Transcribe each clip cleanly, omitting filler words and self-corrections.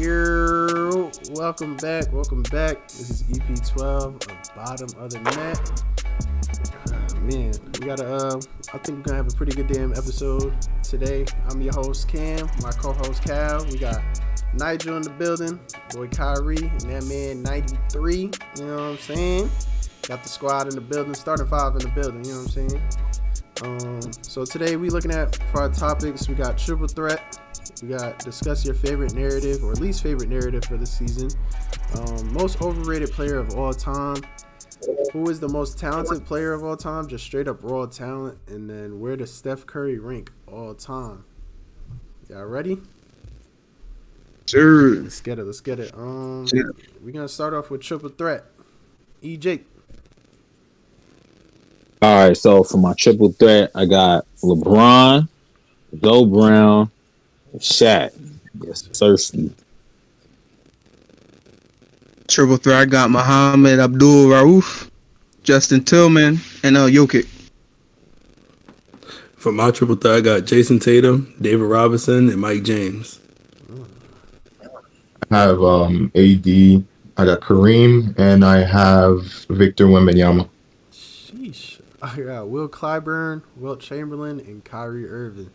Yo, welcome back. This is EP12 of Bottom of the Net. Man, we got I think we're gonna have a pretty good damn episode today. I'm your host Cam, my co-host Cal. We got Nigel in the building, boy Kyrie, and that man 93. You know what I'm saying? Got the squad in the building, starting five in the building. You know what I'm saying? So today we looking at for our topics. We got triple threat. We got discuss your favorite narrative or least favorite narrative for the season. Most overrated player of all time. Who is the most talented player of all time? Just straight up raw talent. And then where does Steph Curry rank all time? Y'all ready? Sure. Let's get it. We're gonna start off with triple threat. EJ. All right, so for my triple threat, I got LeBron, Go Brown, Shaq. Yes, Cersei. Triple threat, I got Muhammad Abdul Rauf, Justin Tillman, and Jokic. For my triple threat, I got Jason Tatum, David Robinson, and Mike James. I have AD, I got Kareem, and I have Victor Wembanyama. Sheesh. I got Will Clyburn, Wilt Chamberlain, and Kyrie Irving.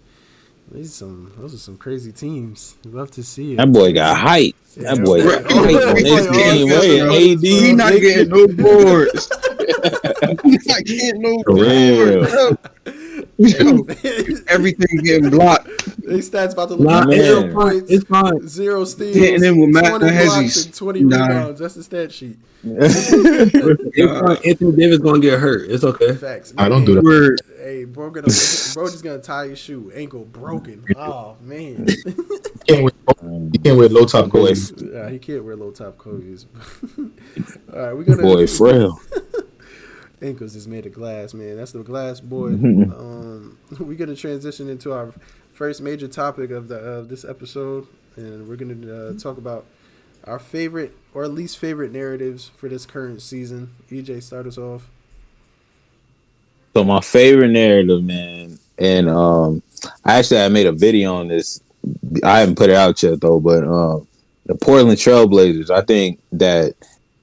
Those are some crazy teams. Love to see it. That boy got height. That boy got height on his team. AD. He not getting no boards. He not getting no boards. Everything getting blocked. These stats about to look like 0 points, it's fine. 0 steals, Hitting him with 20 blocks, Hezzies. and 20 rebounds. That's the stat sheet. Anthony Davis gonna get hurt. It's okay. Facts. I don't do that. Hey, bro just gonna tie your shoe. Ankle broken. Oh, man. He can't wear low top clothes. Yeah, he can't wear low top clothes. All right, we're gonna. Boy, frail. Ankles is made of glass, man. That's the glass boy. We're gonna transition into our first major topic of this episode, and we're gonna talk about our favorite or least favorite narratives for this current season. EJ, start us off. So my favorite narrative, man, and I made a video on this. I haven't put it out yet though, but the Portland Trailblazers, I think that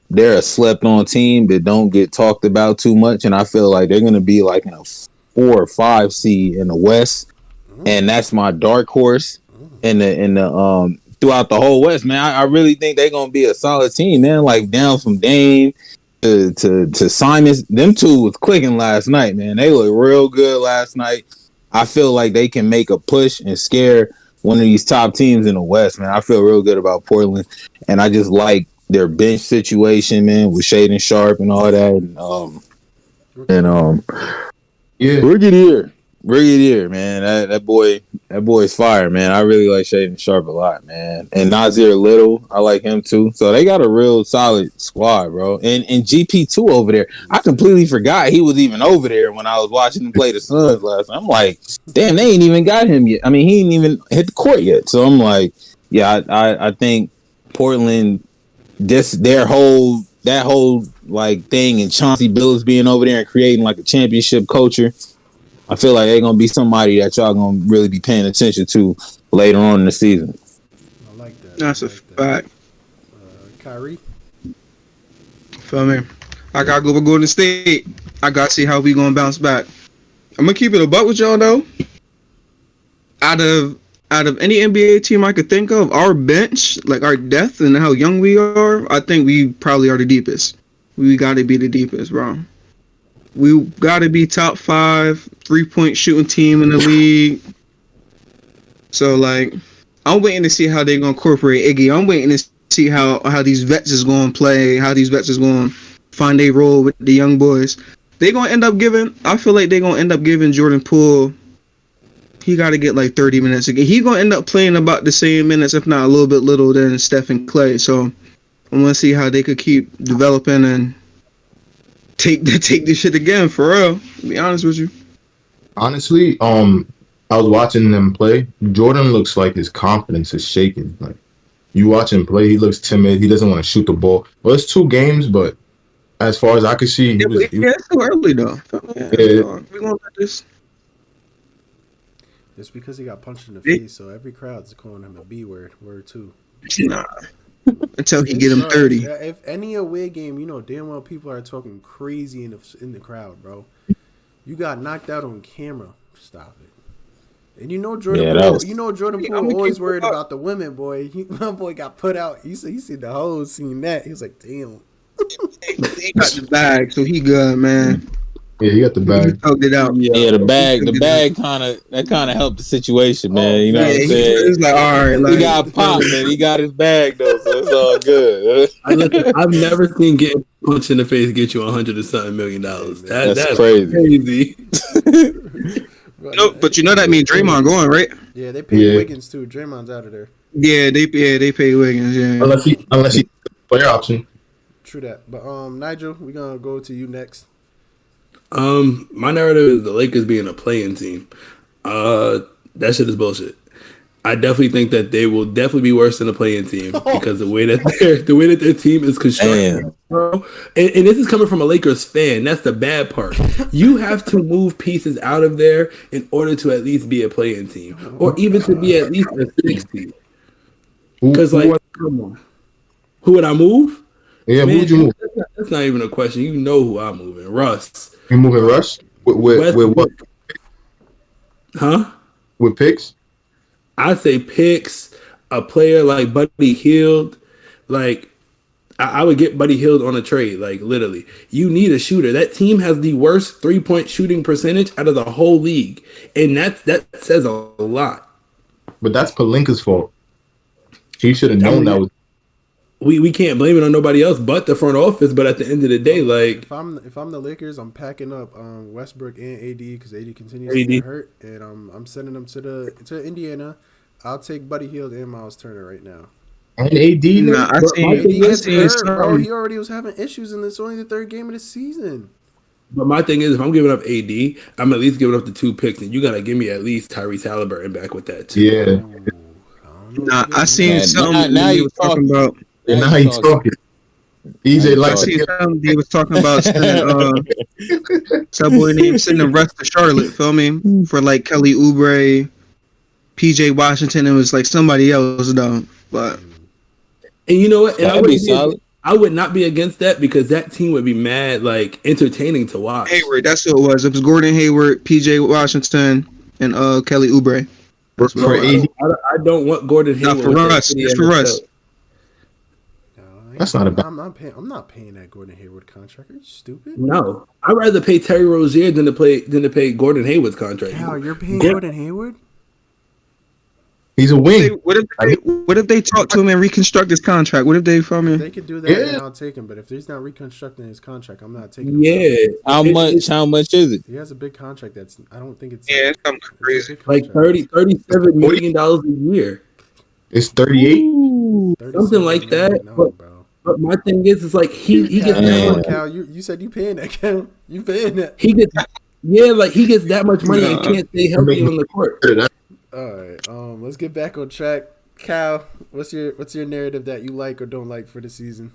they're a slept-on team that don't get talked about too much, and I feel like they're going to be like in a 4 or 5 seed in the West, and that's my dark horse in the throughout the whole West, man. I really think they're going to be a solid team, man. Like down from Dame to Simons, them two was clicking last night, man. They look real good last night. I feel like they can make a push and scare one of these top teams in the West, man. I feel real good about Portland, and I just like their bench situation, man, with Shaden Sharp and all that, Yeah, Brigadier, man, that boy's fire, man. I really like Shaden Sharp a lot, man, and Nasir Little, I like him too. So they got a real solid squad, bro. And GP2 over there, I completely forgot he was even over there when I was watching him play the Suns last night. I'm like, damn, they ain't even got him yet. I mean, he ain't even hit the court yet. So I'm like, yeah, I think Portland. That whole like thing, and Chauncey Billups being over there and creating like a championship culture, I feel like they're gonna be somebody that y'all gonna really be paying attention to later on in the season. I like that. That's a fact. Kyrie. Feel me? I gotta go with Golden State. I gotta see how we gonna bounce back. I'm gonna keep it a buck with y'all though. Out of any NBA team I could think of, our bench, like our depth and how young we are, I think we probably are the deepest. We got to be the deepest, bro. We got to be top 5 3-point shooting team in the league. So, like, I'm waiting to see how they're going to incorporate Iggy. I'm waiting to see how these vets is going to play, how these vets is going to find their role with the young boys. I feel like they're going to end up giving Jordan Poole, he got to get like 30 minutes again. He's going to end up playing about the same minutes, if not a little bit little, than Steph and Clay. So I want to see how they could keep developing and take this shit again, for real. To be honest with you. honestly, I was watching them play. Jordan looks like his confidence is shaking. Like you watch him play, he looks timid. He doesn't want to shoot the ball. Well, it's 2 games, but as far as I could see, it's too early though. We're gonna let this. It's because he got punched in the face, so every crowd's calling him a B word. Word 2. Nah. Until he It's get him bro, 30. if any away game, you know damn well people are talking crazy in the crowd, bro. You got knocked out on camera. Stop it. And you know Jordan Yeah, that Poole. was. You know Jordan I'm Poole gonna always keep it worried up. about the women, boy. My boy got put out. He seen the hoes, seen that. He was like, damn. He got the bag, so he good, man. Yeah, he got the He bag. tugged it out. Yeah, the He bag, tugged it out. kind of helped the situation, man. Oh, You know Yeah, what I'm facts. saying? it's like, all right, He like, got popped, man. He got his bag though, so it's all good. I've never seen getting punched in the face get you $100 and something million. That's crazy. no, but you know that means Draymond going, right? Yeah, they paid Yeah. Wiggins too. Draymond's out of there. Yeah, they pay Wiggins. Yeah, Unless he player option. True that. But Nigel, we're gonna go to you next. My narrative is the Lakers being a playing team. That shit is bullshit. I definitely think that they will definitely be worse than a playing team because the way that their team is constructed, Damn. bro. And this is coming from a Lakers fan. That's the bad part. You have to move pieces out of there in order to at least be a playing team, or even to be at least a 60. Because come on, who would I move? Yeah, Man, who'd you move? that's not even a question. You know who I'm moving. Russ. You moving Russ? With what? Huh? With picks? I say picks, a player like Buddy Hield. Like, I would get Buddy Hield on a trade. Like, literally. You need a shooter. That team has the worst 3-point shooting percentage out of the whole league. And that says a lot. But that's Pelinka's fault. He should have known that was. We can't blame it on nobody else but the front office. But at the end of the day, like, If I'm the Lakers, I'm packing up Westbrook and AD because AD continues AD. to get hurt, and I'm sending them to Indiana. I'll take Buddy Hield and Miles Turner right now. And AD, nah, I AD seen gets hurt, bro. some. He already was having issues, and it's only the third game of the season. but my thing is, if I'm giving up AD, I'm at least giving up the 2 picks, and you gotta give me at least Tyrese Halliburton back with that too. Yeah. Ooh, I don't know Nah, if you I get seen Man, something now that they you was talking about. And now he's talking. EJ Now likes I you seen to something they was talking about sending some boy named sending Russ to Charlotte, feel me? For like Kelly Oubre, PJ Washington, it was like somebody else though. But And you know what? And That'd be solid. I would not be against that because that team would be mad, like entertaining to watch. Hayward, that's who it was. It was Gordon Hayward, PJ Washington, and Kelly Oubre. for No, AD. I don't want Gordon Not Hayward. for with that Russ. city It's as for a Russ. coach. That's not a bad. I'm not paying that Gordon Hayward contract. Are you stupid? No, I'd rather pay Terry Rozier than to pay Gordon Hayward's contract. Cal, you're paying Yeah. Gordon Hayward? He's a wing. What if they talk to him and reconstruct his contract? What if they from If him? they could do that, Yeah. then I'll take him. But if he's not reconstructing his contract, I'm not taking him. Yeah, How much is it? He has a big contract. I don't think it's. Yeah, it's something it's a crazy. big like contract. $37 million a year, It's 38. Ooh. 37 something like that. million, no, bro. But my thing is, it's like he gets Cal, Damn. that Cal, you said you paying that, Cal. You paying that. he gets he gets that much money and can't stay healthy on the court. All right. Let's get back on track. Cal, what's your narrative that you like or don't like for the season?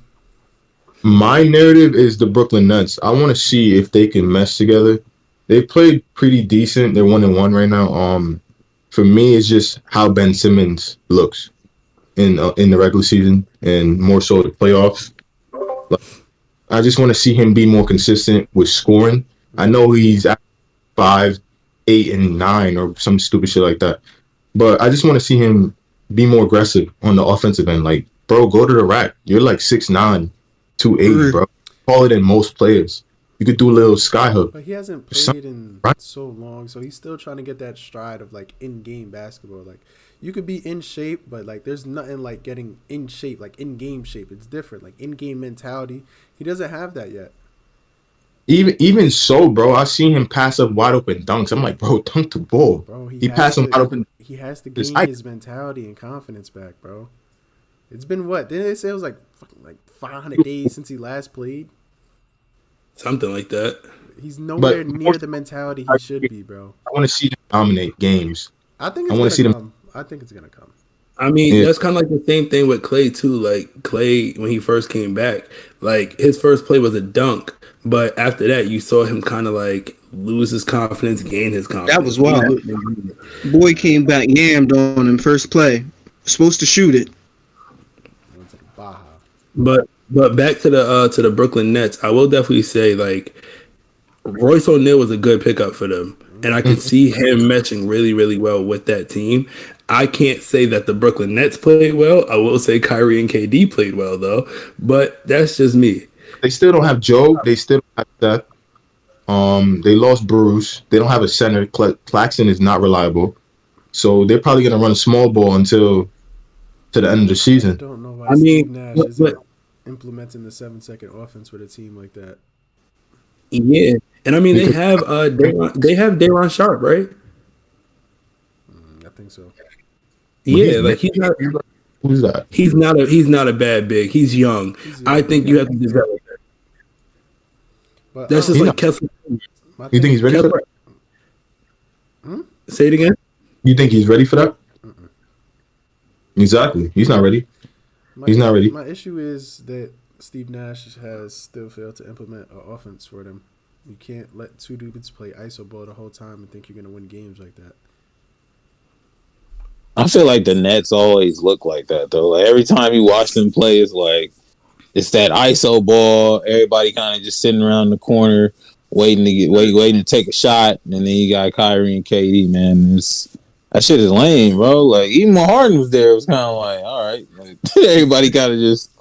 My narrative is the Brooklyn Nets. I want to see if they can mesh together. They played pretty decent. They're 1-1 right now. For me, it's just how Ben Simmons looks in the regular season and more so the playoffs. Like, I just want to see him be more consistent with scoring. I know he's at 5, 8, and 9 or some stupid shit like that, but I just want to see him be more aggressive on the offensive end. Like, bro, go to the rack. You're like 6'9", 280, bro. Taller than most players. You could do a little sky hook. But he hasn't played in so long, so he's still trying to get that stride of like in-game basketball. Like you could be in shape, but like there's nothing like getting in shape, like in-game shape. It's different, like in-game mentality. He doesn't have that yet. Even so, bro, I seen him pass up wide open dunks. I'm like, bro, dunk the ball. Bro, He passed him wide open. He has to His gain height. his mentality and confidence back, bro. It's been what? Didn't they say it was like fucking like 500 days since he last played? Something like that. He's nowhere But- near the mentality he should be, bro. I want to see them dominate games. I think I it's wanna see gonna them- come. I think it's gonna come. I mean, Yeah. that's kind of like the same thing with Clay too. Like Clay, when he first came back, like his first play was a dunk, but after that, you saw him kind of like lose his confidence, gain his confidence. That was wild. Boy came back yammed on him first play. Supposed to shoot it. But back to the Brooklyn Nets, I will definitely say like Royce O'Neal was a good pickup for them, and I could Mhm. see him meshing really really well with that team. I can't say that the Brooklyn Nets played well. I will say Kyrie and KD played well though, but that's just me. They still don't have Joe. They still don't have Steph. They lost Bruce. They don't have a center. Claxton is not reliable. So they're probably gonna run a small ball until to the end of the I season. don't know why I mean, Steve Nash but isn't implementing the 7-second offense with a team like that. yeah, and I mean Because They have Dayron Sharp, right? I think so. but he's Yeah, like big. Who's that? he's not a bad big. He's young. He's I young, think you have to develop it. but That's just He's like not. Kessler. my You think thing, he's ready for that? hmm? Say it again. You think he's ready for that? Exactly. He's not ready. my He's not ready. my issue is that Steve Nash has still failed to implement an offense for them. You can't let two dudes play iso ball the whole time and think you're gonna win games like that. I feel like the Nets always look like that though. Like every time you watch them play, it's like it's that ISO ball. Everybody kind of just sitting around the corner, waiting to take a shot, and then you got Kyrie and KD. Man, that shit is lame, bro. Like even when Harden was there, it was kind of like, all right, like, everybody kind of just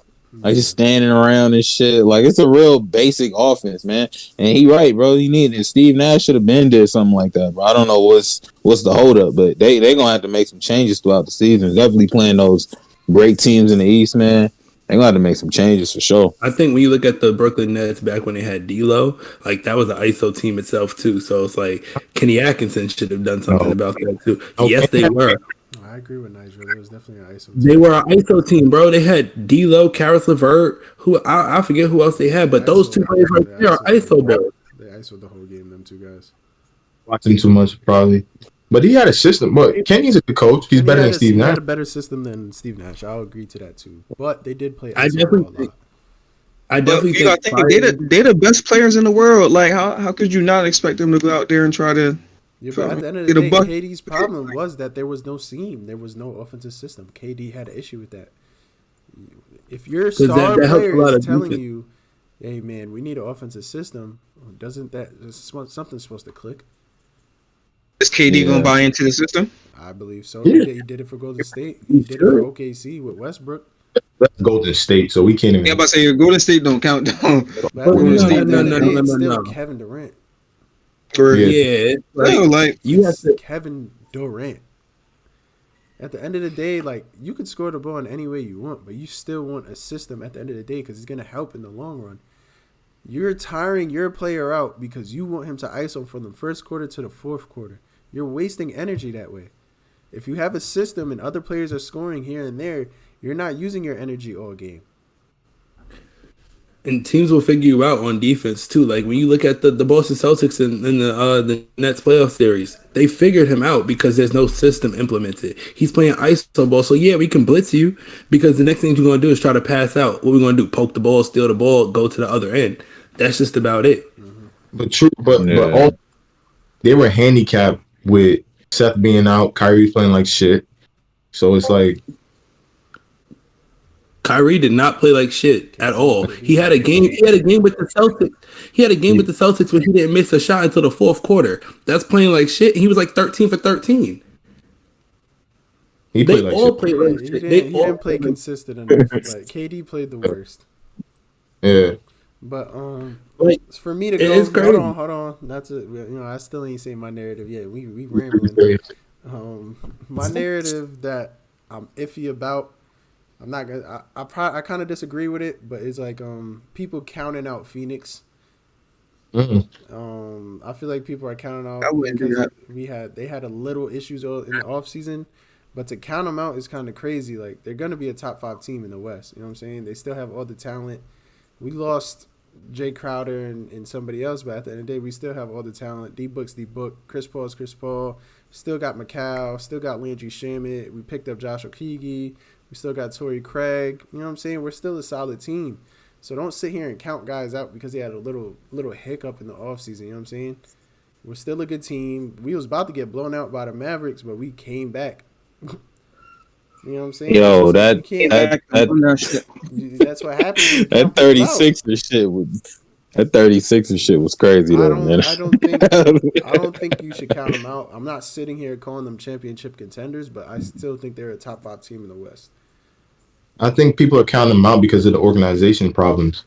Yeah, standing around and shit. Like it's a real basic offense, man. And he right, bro. You need it. Steve Nash should have been did something like that, bro. I don't know what's the holdup, but they gonna have to make some changes throughout the season. Definitely playing those great teams in the East, man. They gonna have to make some changes for sure. I think when you look at the Brooklyn Nets back when they had D'Lo, like that was an ISO team itself too. So it's like Kenny Atkinson should have done something No. about that too. Okay. Yes, they were. I agree with Nigel. It was definitely an iso They team. were an ISO team, bro. They had D'Lo, Karis LeVert, who I forget who else they had, They but those two players right they there are ISO ball. They isoed the whole game. Them two guys. Watching too much probably. But he had a system. But Kenny's a good coach. He's better than Steve He Nash. had a better system than Steve Nash. I'll agree to that too. But they did play I iso ball a definitely think. lot. I But definitely you gotta think. think they the best players in the world. Like how could you not expect them to go out there and try to Yeah, but at the end of the get a day, buck? KD's problem was that there was no seam. There was no offensive system. KD had an issue with that. If your star that helps a player lot is of telling defense. you, "Hey, man, we need an offensive system," doesn't something's supposed to click? Is KD gonna Yeah. buy into the system? I believe so. Yeah. He did it for Golden State. He He did it for should. OKC with Westbrook. That's Golden State, so we can't Yeah, even. about to say Golden State don't count down. But But at the end Golden of the, State at the, end of the day, it's no, still no. Kevin Durant. for Yeah. Yeah, it's no, like like you have It's to. Kevin Durant. At the end of the day, like you could score the ball in any way you want, but you still want a system at the end of the day because it's gonna help in the long run. You're tiring your player out because you want him to ISO from the first quarter to the fourth quarter. You're wasting energy that way. If you have a system and other players are scoring here and there, you're not using your energy all game. And teams will figure you out on defense too. Like when you look at the Boston Celtics in the Nets playoff series, they figured him out because there's no system implemented. He's playing iso ball, so yeah, we can blitz you because the next thing you're gonna do is try to pass out. What we're gonna do? Poke the ball, steal the ball, go to the other end. That's just about it. But true. But Yeah. all they were handicapped with Seth being out, Kyrie playing like shit. So it's like Kyrie did not play like shit at all. He had a game. He had a game with the Celtics. He had a game with the Celtics where he didn't miss a shot until the fourth quarter. That's playing like shit. He was like 13 for 13. he They played like all shit. played He like shit. They didn't all play played like consistent enough. Like KD played the worst. Yeah. But Like, for me to it go, is crazy. hold on. That's it. I still ain't saying my narrative yet. We rambling. My narrative that I'm iffy about. I'm not gonna. I kind of disagree with it, but it's like people counting out Phoenix. I feel like people are counting out I wouldn't do because that. they had a little issues in the off season, but to count them out is kind of crazy. Like they're gonna be a top 5 team in the West. You know what I'm saying? They still have all the talent. We lost Jay Crowder and somebody else, but at the end of the day, we still have all the talent. D-Book's D-Book. Chris Paul's Chris Paul. Still got McCall. Still got Landry Shamet. We picked up Josh Okogie. We still got Torrey Craig. You know what I'm saying? We're still a solid team. So don't sit here and count guys out because they had a little hiccup in the offseason. You know what I'm saying? We're still a good team. We was about to get blown out by the Mavericks, but we came back. You know what I'm saying? Yo, You can't. That's what happens when you that count people out. 36er shit was crazy though, man. I don't think you should count them out. I'm not sitting here calling them championship contenders, but I still think they're a top 5 team in the West. I think people are counting them out because of the organization problems.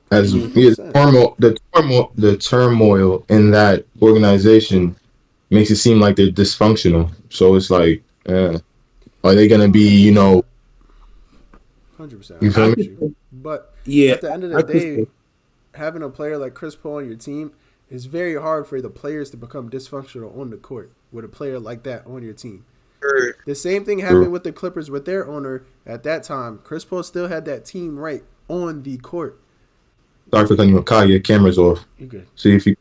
As the 100%. turmoil in that organization makes it seem like they're dysfunctional. So it's like, are they gonna be, 100%. you I feel agree me? with you. But Yeah, at the end of the day, having a player like Chris Paul on your team is very hard for the players to become dysfunctional on the court with a player like that on your team. The same thing happened with the Clippers with their owner at that time. Chris Paul still had that team right on the court. Sorry for cutting you off. Kyle, your camera's off. You good. See if you.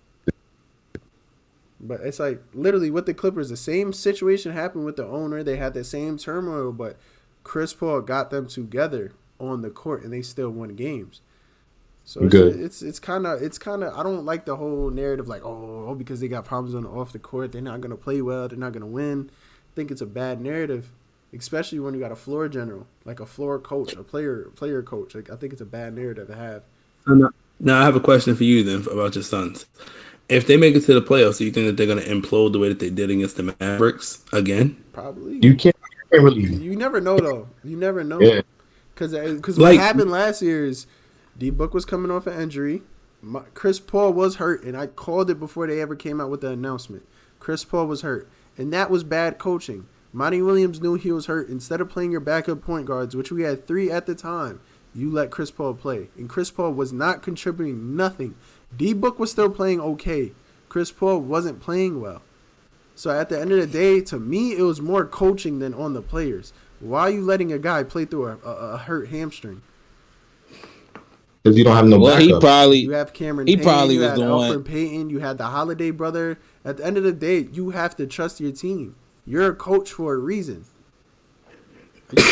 But it's like literally with the Clippers, the same situation happened with the owner. They had the same turmoil, but Chris Paul got them together on the court, and they still won games. So it's kind of I don't like the whole narrative like because they got problems on the off the court, they're not gonna play well, they're not gonna win. I think it's a bad narrative, especially when you got a floor general, like a floor coach, a player coach. Like I think it's a bad narrative to have. Now I have a question for you then about your Suns. If they make it to the playoffs, do you think that they're going to implode the way that they did against the Mavericks again? Probably. You can't really. You never know though. You never know. Yeah. Because what happened last year is D-Book was coming off an injury. Chris Paul was hurt, and I called it before they ever came out with the announcement. Chris Paul was hurt, and that was bad coaching. Monty Williams knew he was hurt. Instead of playing your backup point guards, which we had 3 at the time, you let Chris Paul play. And Chris Paul was not contributing nothing. D-Book was still playing okay. Chris Paul wasn't playing well. So at the end of the day, to me, it was more coaching than on the players. Why are you letting a guy play through a hurt hamstring? Because you don't have no backup. You have Cameron Payne, you had Alfred Payton, you had the Holiday brother. At the end of the day, you have to trust your team. You're a coach for a reason.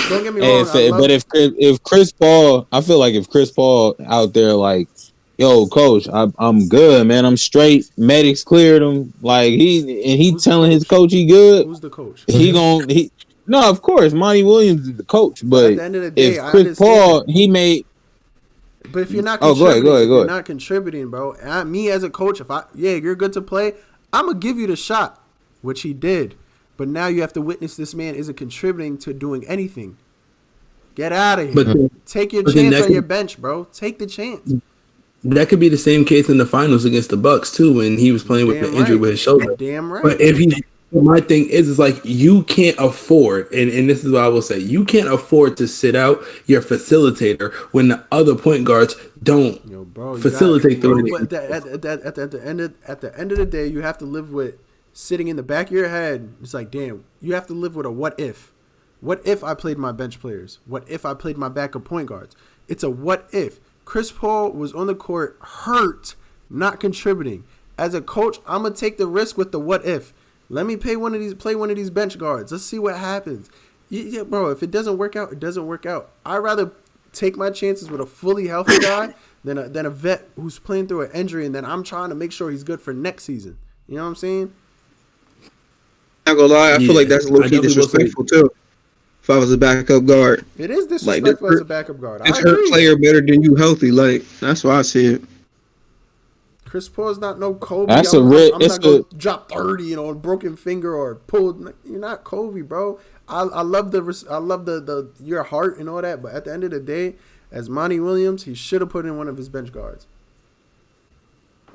Don't get me wrong. But if Chris Paul, I feel like if Chris Paul out there like, yo, coach, I'm good, man. I'm straight. Medics cleared him. Like he telling his coach he good. Who's the coach? No, of course, Monty Williams is the coach. But at the end of the day, if Chris Paul, he made. But if you're not contributing, go ahead. You're not contributing, bro. Me as a coach, you're good to play, I'm gonna give you the shot, which he did. But now you have to witness this man isn't contributing to doing anything. Get out of here. Take your chance on your bench, bro. Take the chance. That could be the same case in the finals against the Bucks too, when he was playing with the injury with his shoulder. Damn right. But my thing is like you can't afford, and this is what I will say, you can't afford to sit out your facilitator when the other point guards don't facilitate the way. At the end of the day, you have to live with sitting in the back of your head. It's like, damn, you have to live with a what if. What if I played my bench players? What if I played my backup point guards? It's a what if. Chris Paul was on the court hurt, not contributing. As a coach, I'm gonna take the risk with the what if. Let me play one of these bench guards. Let's see what happens. Yeah, bro, if it doesn't work out, it doesn't work out. I'd rather take my chances with a fully healthy guy than a vet who's playing through an injury and then I'm trying to make sure he's good for next season. You know what I'm saying? Not gonna lie, I feel like that's low-key disrespectful too. If I was a backup guard, it is disrespectful as a backup guard. It's hurt player better than you healthy. Like that's why I see it. Chris Paul's not no Kobe. I'm not gonna drop 30, a broken finger or pulled. You're not Kobe, bro. I love the your heart and all that, but at the end of the day, as Monty Williams, he should have put in one of his bench guards.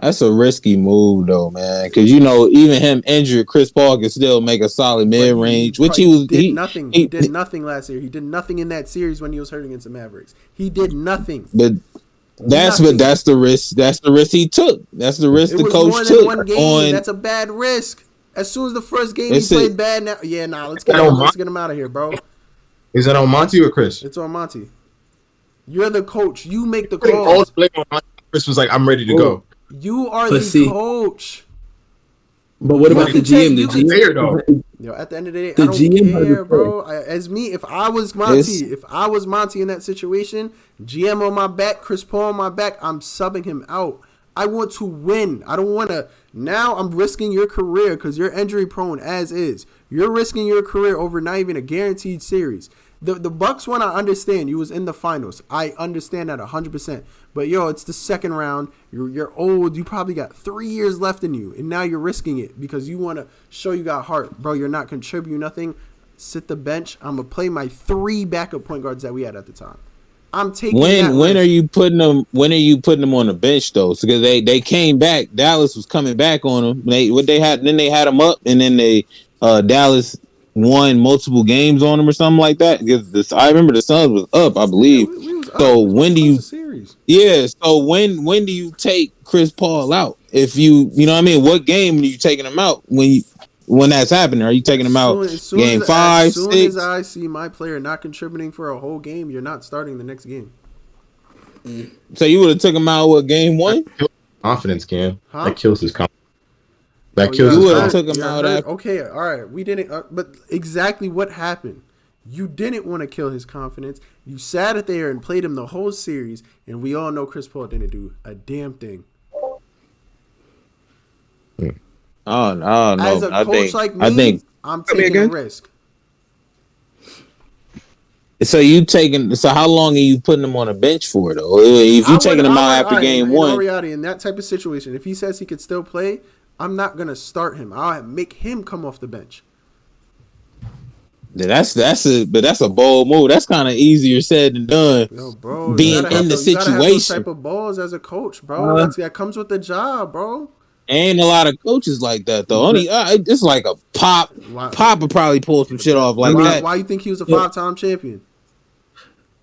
That's a risky move, though, man. Because even him injured, Chris Paul can still make a solid mid range, which he did nothing. He did nothing last year. He did nothing in that series when he was hurt against the Mavericks. He did nothing. But that's the risk. That's the risk he took. That's the risk the coach took. One game. That's a bad risk. As soon as the first game he played bad, now let's get him out of here, bro. Is that on Monty or Chris? It's on Monty. You're the coach. You make the calls. Chris was like, I'm ready to go. You are the coach. But what about the GM? The GM, though. At the end of the day, I don't care, bro. If I was Monty in that situation, GM on my back, Chris Paul on my back, I'm subbing him out. I want to win. I don't want to. Now I'm risking your career because you're injury prone as is. You're risking your career over not even a guaranteed series. The Bucks one, I understand. You was in the finals. I understand that 100%. But yo, it's the second round. You're old. You probably got 3 years left in you, and now you're risking it because you want to show you got heart, bro. You're not contributing nothing. Sit the bench. I'm gonna play my 3 backup point guards that we had at the time. I'm taking when are you putting them on the bench though? Because they came back. Dallas was coming back on them. They had them up, and then Dallas won multiple games on them or something like that. Because I remember the Suns was up, I believe. Yeah, we was so up. when do you? Series. Yeah. So when do you take Chris Paul out? If you know what I mean, what game are you taking him out when that's happening? Are you taking him out game 5, 6? As soon as I see my player not contributing for a whole game, you're not starting the next game. So you would have took him out with game 1? Confidence, Cam. Huh? That kills his confidence. That kills his confidence. Took him out after. Okay, all right. We didn't, but exactly what happened? You didn't want to kill his confidence. You sat it there and played him the whole series, and we all know Chris Paul didn't do a damn thing. Oh no! As a coach like me, I'm taking a risk. So how long are you putting him on a bench for though? If you taking him out after game 1, reality, in that type of situation, if he says he could still play, I'm not gonna start him. I'll make him come off the bench. That's a bold move. That's kind of easier said than done. Yo, bro, being in the situation, you gotta have those type of balls as a coach, bro. That comes with the job, bro. Ain't a lot of coaches like that though. Only it's like a Pop would probably pull some shit off like that. Why you think he was a 5-time champion?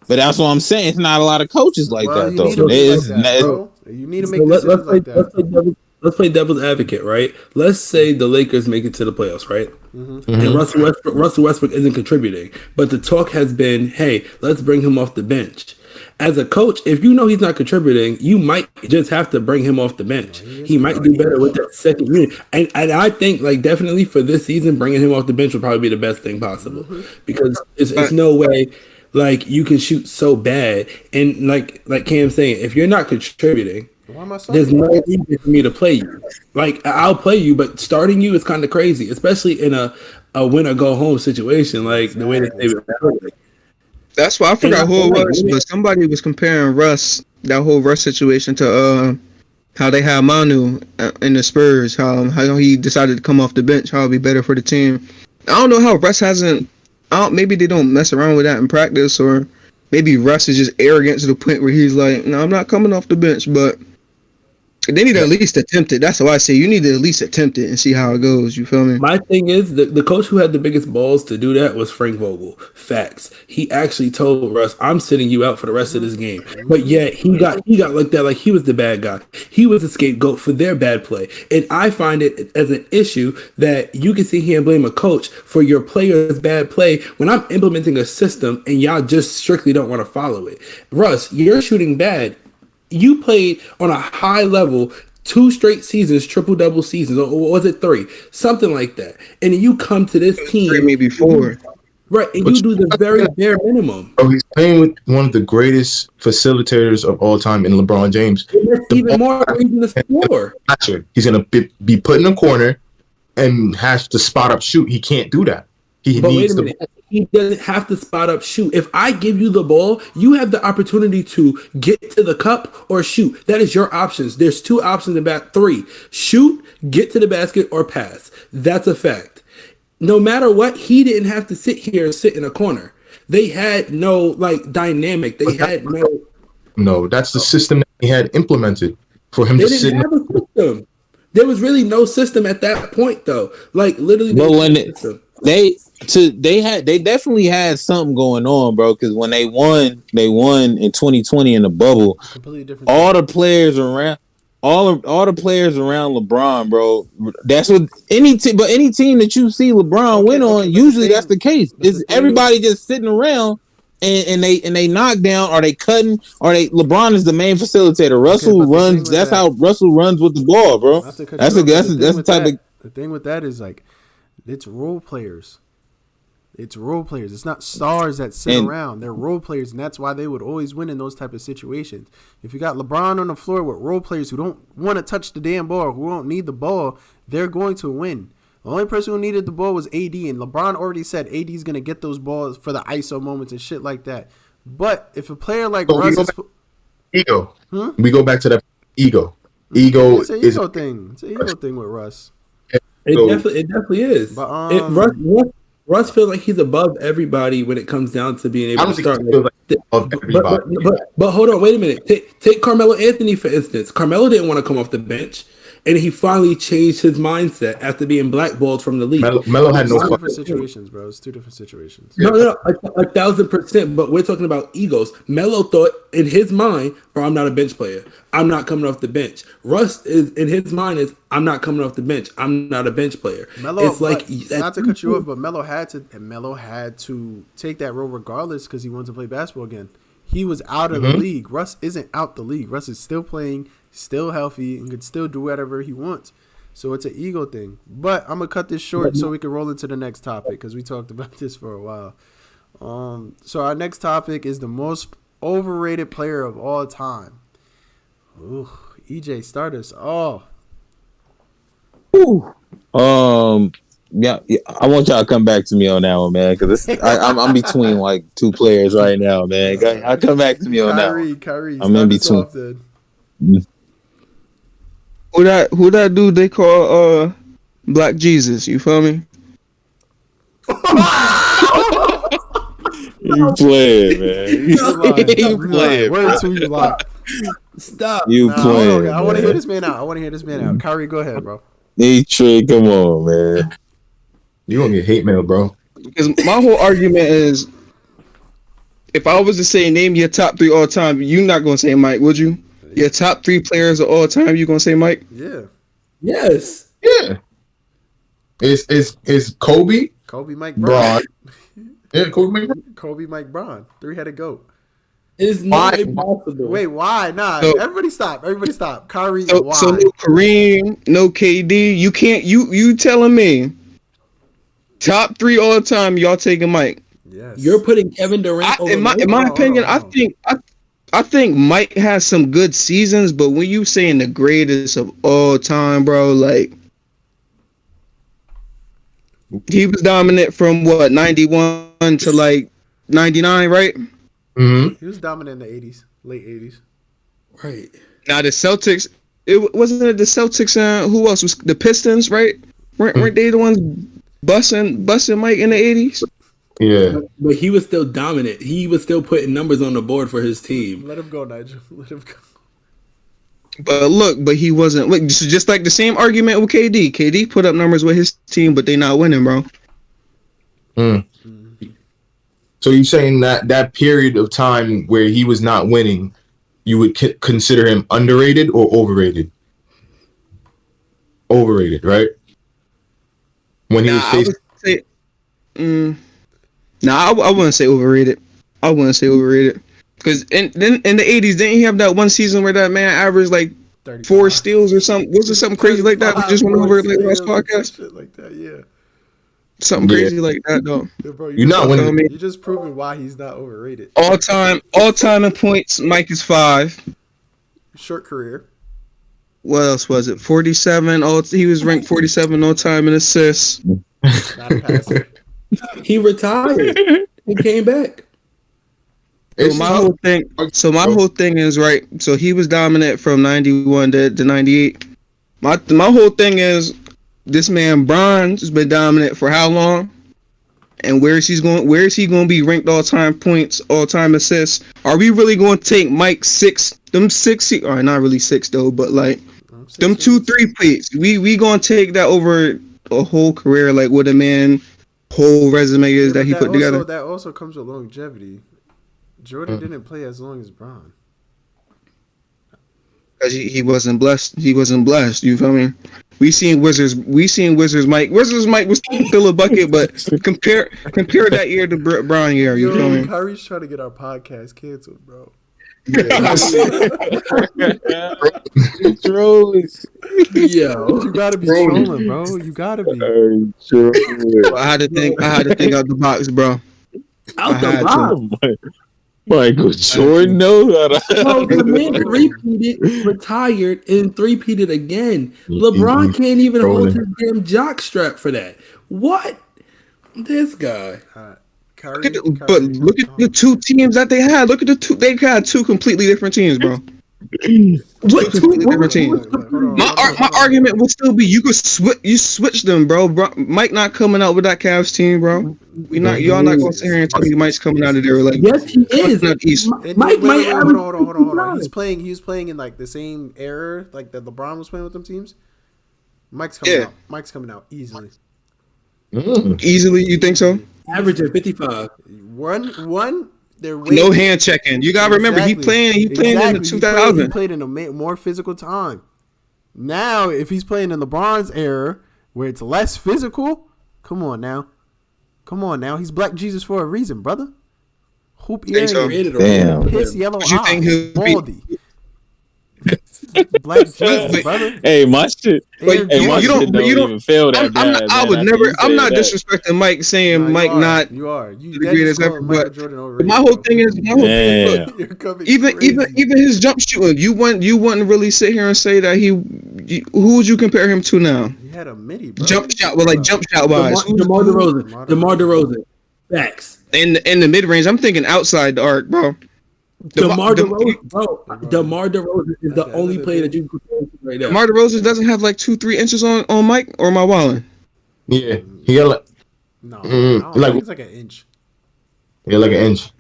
But that's what I'm saying. It's not a lot of coaches like that though. You need to make decisions like that. Let's play devil's advocate, right? Let's say the Lakers make it to the playoffs, right? Mm-hmm. And Russell Westbrook isn't contributing, but the talk has been, hey, let's bring him off the bench. As a coach, if you know he's not contributing, you might just have to bring him off the bench. He might do better with that second unit. And I think, like, definitely for this season, bringing him off the bench would probably be the best thing possible. Because it's no way, like, you can shoot so bad. And like Cam's saying, if you're not contributing, there's no reason for me to play you. Like, I'll play you, but starting you is kind of crazy, especially in a win or go home situation, like the way that they've been. That's why I forgot who it was, but somebody was comparing that whole Russ situation to how they had Manu in the Spurs, how he decided to come off the bench, how it'd be better for the team. I don't know how Russ hasn't. Maybe they don't mess around with that in practice, or maybe Russ is just arrogant to the point where he's like, "No, I'm not coming off the bench," but. They need to at least attempt it. That's what I say. You need to at least attempt it and see how it goes. You feel me? My thing is, the coach who had the biggest balls to do that was Frank Vogel. Facts. He actually told Russ, "I'm sitting you out for the rest of this game." But yet he got like that, like he was the bad guy. He was the scapegoat for their bad play. And I find it as an issue that you can sit here and blame a coach for your player's bad play when I'm implementing a system and y'all just strictly don't want to follow it. Russ, you're shooting bad. You played on a high level 2 straight seasons, triple-double seasons, or was it 3? Something like that. And you come to this team. 3, maybe 4. Right, and you do the very bare minimum. Bro, he's playing with one of the greatest facilitators of all time in LeBron James. Even more reason to score. He's going to be put in a corner and has to spot up shoot. He can't do that. He doesn't have to spot up shoot. If I give you the ball, you have the opportunity to get to the cup or shoot. That is your options. There's 2 options about 3. Shoot, get to the basket, or pass. That's a fact. No matter what, he didn't have to sit here and sit in a corner. They had no dynamic. They had no. No, that's the system that he had implemented for him to sit. They didn't have a system. There was really no system at that point, though. Like literally, they definitely had something going on, bro. Because when they won in 2020 in the bubble. Completely different. All the players around LeBron, bro. That's what any team that you see LeBron win on. Usually that's the case. Is everybody just sitting around and they knock down, or they cutting, or LeBron is the main facilitator. Russell runs. That's how Russell runs with the ball, bro. That's the type of. The thing with that is it's role players. It's role players. It's not stars that sit around. They're role players, and that's why they would always win in those type of situations. If you got LeBron on the floor with role players who don't want to touch the damn ball, who don't need the ball, they're going to win. The only person who needed the ball was AD, and LeBron already said AD's gonna get those balls for the ISO moments and shit like that. But if a player like So Russ is ego. We go back to that ego. Ego it's an is ego thing. It's an ego thing with Russ. It definitely is. But Russ feels like he's above everybody when it comes down to being I able don't to think start. he feels like of everybody. But hold on, wait a minute. Take Carmelo Anthony for instance. Carmelo didn't want to come off the bench, and he finally changed his mindset after being blackballed from the league. Melo had no it's two different fucking. situations, bro. It's two different situations. No, 1,000%. But we're talking about egos. Melo thought in his mind, bro, I'm not a bench player. I'm not coming off the bench. Russ is in his mind is I'm not coming off the bench. I'm not a bench player. Melo, It's like not to cut you off, but Melo had to take that role regardless because he wanted to play basketball again. He was out of the league. Russ isn't out the league. Russ is still playing, still healthy, and can still do whatever he wants. So it's an ego thing. But I'm gonna cut this short so we can roll into the next topic because we talked about this for a while. So our next topic is the most overrated player of all time. Ooh, EJ, start us. Yeah, I want y'all to come back to me on that one, man, because I'm between like two players right now, man. I'll come back to me on that one. Kyrie, I'm in between. Who that dude they call Black Jesus? You feel me? You playing, man. You playing. Word to you, lie. stop. You playing. I want to hear this man out. Kyrie, go ahead, bro. Hey, Trey, come on, man. You gonna get hate mail, bro. Because my whole argument is, if I was to say name your top 3 all time, you're not gonna say Mike, would you? Your top 3 players of all time, you gonna say Mike? Yeah. Yes. Yeah. It's Kobe, Mike, Braun. Braun. Yeah, Kobe, Mike, Braun. Kobe, Mike, Braun. 3-headed GOAT. It's not impossible. Wait, why? Nah, So- everybody stop. Kyrie, why? So no Kareem, no KD. You can't. You telling me top 3 all time? Y'all taking Mike? Yes. You're putting Kevin Durant over In my Hold opinion, on. I think Mike has some good seasons, but when you saying the greatest of all time, bro, like he was dominant from what 91 to like 99, right? Mm-hmm. He was dominant in the 80s, late 80s. Right. Now the Celtics, it wasn't the Celtics. Who else was the Pistons? Right? Weren't they the ones busting Mike in the 80s? Yeah. But he was still dominant. He was still putting numbers on the board for his team. Let him go, Nigel. Let him go. But he wasn't. Look, this is just like the same argument with KD. KD put up numbers with his team, but they not winning, bro. So you saying that period of time where he was not winning, you would consider him underrated or overrated? Overrated, right? When he was facing. I wouldn't say overrated. I wouldn't say overrated. Because in the 80s, didn't he have that one season where that man averaged like 35. 4 steals or something? Was it something crazy like that? We just went over like last podcast. Shit like that, yeah. Something crazy like that, though. Yeah, bro, You're not winning. You're just proving why he's not overrated. All time in points, Mike is 5. Short career. What else was it? 47. He was ranked 47 all time in assists. Not a passer. He retired. He came back. So my whole thing is right. So he was dominant from 91 to 98. My whole thing is this man Bron's has been dominant for how long? And where is he going to be ranked all time points, all time assists? Are we really going to take Mike's 6? Them 6, or not really 6 though, but like them 2 3-peats. We going to take that over a whole career, like what a man whole resume is that he put together. That also comes with longevity. Jordan didn't play as long as Bron. Because he wasn't blessed. He wasn't blessed. You feel me? We seen Wizards Mike. Wizards Mike was still a bucket, but compare that year to Bron year. You feel me? Kyrie's trying to get our podcast canceled, bro. Trolling. Yo. You gotta be trolling, bro. You gotta be. I had to think out the box, bro. Out the box. Michael Jordan, no. Bro, the man three-peated, retired, and three-peated again. LeBron can't even hold his damn jock strap for that. What? This guy. Kyrie, But look at the two teams that they had. Look at the two. They had two completely different teams, bro. What completely different teams. Hold on. My argument would still be you switch them, bro. Mike not coming out with that Cavs team, bro. Y'all not gonna sit here and tell me Mike's coming out of there like yes, he is. Mike might hold on. He was playing in like the same era like that LeBron was playing with them teams. Mike's coming out easily. Easily, you think so? Averaging 55. One. No hand checking. You gotta remember he playing in the 2000s. He played in a more physical time. Now, if he's playing in LeBron's era where it's less physical, come on now. He's Black Jesus for a reason, brother. Hoop earring, damn. piss yellow You think eyes, he'll be- baldy. Black Jesus, brother. Hey, my shit. Aaron Hey, my Gordon. shit don't even feel that bad. I would never. I'm not disrespecting Mike, saying No, Mike not You are. You the greatest ever, Michael but Jordan overrated, my whole bro. thing is look, You're coming even crazy. his jump shooting, you wouldn't really sit here and say that who would you compare him to now? He had a midi, bro. Jump shot wise. DeMar DeRozan. Facts. In the mid range, I'm thinking outside the arc, bro. DeMar DeRozan is the only player that you can compare to right now. DeMar DeRozan doesn't have like 2-3 inches on Mike, or am I wilding? Yeah, he got like No, like it's like an inch. yeah, like an inch.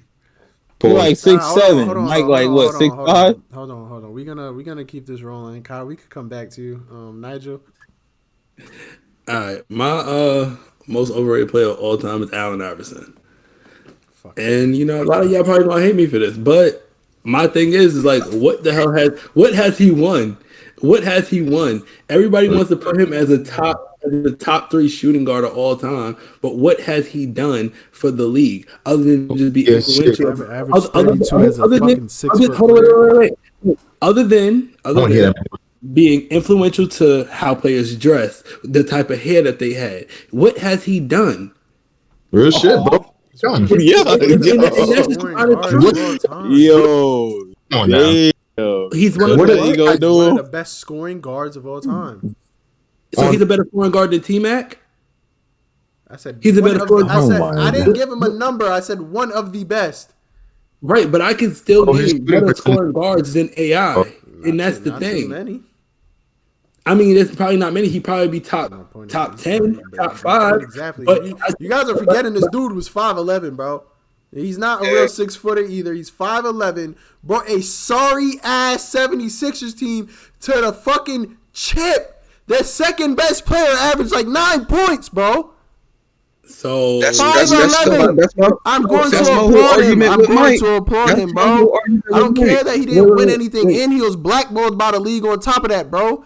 You're like 6'7". Hold on, Mike, hold like on, what, hold on, 6'5"? Hold on. We're gonna keep this rolling. Kyle, we could come back to you. Nigel. All right, my most overrated player of all time is Allen Iverson. And a lot of y'all probably gonna hate me for this, but my thing is like, what has he won? What has he won? Everybody wants to put him as the top 3 shooting guard of all time, but what has he done for the league other than just be influential? Average 32 as a fucking 6 foot player. Other than being influential to how players dress, the type of hair that they had, what has he done? Real shit, bro. Yo, Come on now. He's one of the best scoring guards of all time. So he's a better scoring guard than T-Mac? I said he's a better scoring guard. I didn't give him a number. I said one of the best. Right, but I can still give better scoring guards than AI. And that's the thing. Too many. I mean, there's probably not many. He'd probably be top 10, top 5. Exactly. But you guys are forgetting this dude was 5'11", bro. He's not a real 6-footer either. He's 5'11", brought a sorry-ass 76ers team to the fucking chip. Their second best player averaged like 9 points, bro. So I'm going to applaud him. Bro. I don't care that he didn't win anything, and he was blackballed by the league on top of that, bro.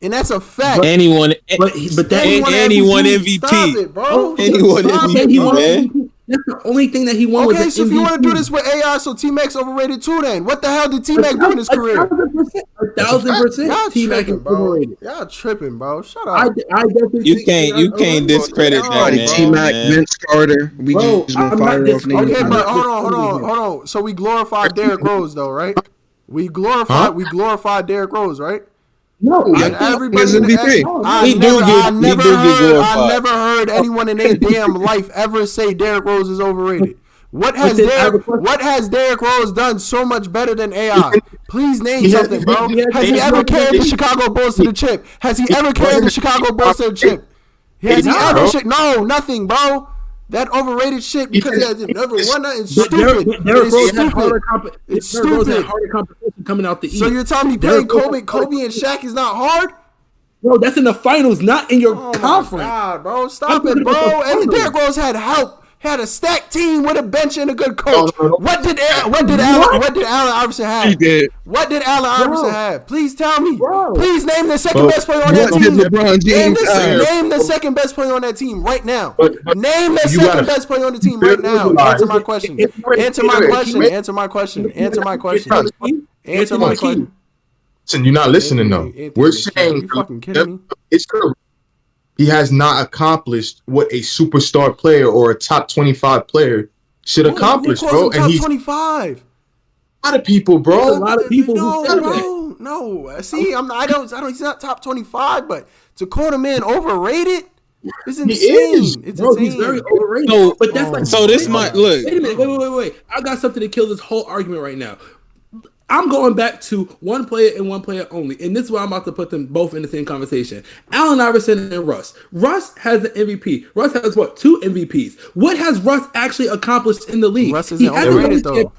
And that's a fact. Anyone MVP. Stop it, bro. Anyone MVP, man. That's the only thing that he won. Okay, so if you want to do this with AI, so T-Mac's overrated too then. What the hell did T-Mac do in his career? 1,000%. T-Mac is overrated. Y'all tripping, bro. Shut up. I definitely you can't discredit that, man. T-Mac, Vince Carter. We just gonna fire off names. Okay, but hold on. So we glorified Derrick Rose though, right? We glorified Derrick Rose, right? No, everybody's MVP. I never heard anyone in their damn life ever say Derrick Rose is overrated. What has Derrick Rose done so much better than AI? Please name something, bro. Has he ever carried the Chicago Bulls to the chip? Has he ever carried the Chicago Bulls to the chip? Has he ever? No, nothing, bro. That overrated shit because he has never won nothing. Stupid. It's stupid. Harder competition coming out the East. So you're telling me playing Kobe and Shaq is not hard? Bro, that's in the finals, not in your conference. God, bro, stop it, bro. And Derrick Rose had help. Had a stacked team with a bench and a good coach. What did Allen Iverson have? He did. What did Allen Iverson have? Please tell me. Bro. Please name the second best player on that team. LeBron James Name the second best player on that team right now. Name the second best player on the team right now. Answer my question. Listen, you're not listening though. We're saying you fucking kidding me? It's true. He has not accomplished what a superstar player or a top 25 player should accomplish, Who bro. calls him And top he's 25? a lot of people, There's a bro. lot of people No, who said that. bro. No. See, I don't. He's not top 25, but to call the man overrated is insane. is. It's Bro, insane. he's very overrated. So- but that's like So this might look. Wait a minute. Wait. I got something to kill this whole argument right now. I'm going back to one player and one player only, and this is why I'm about to put them both in the same conversation. Allen Iverson and Russ. Russ has an MVP. Russ has what? 2 MVPs. What has Russ actually accomplished in the league? Russ isn't hasn't overrated, really- though.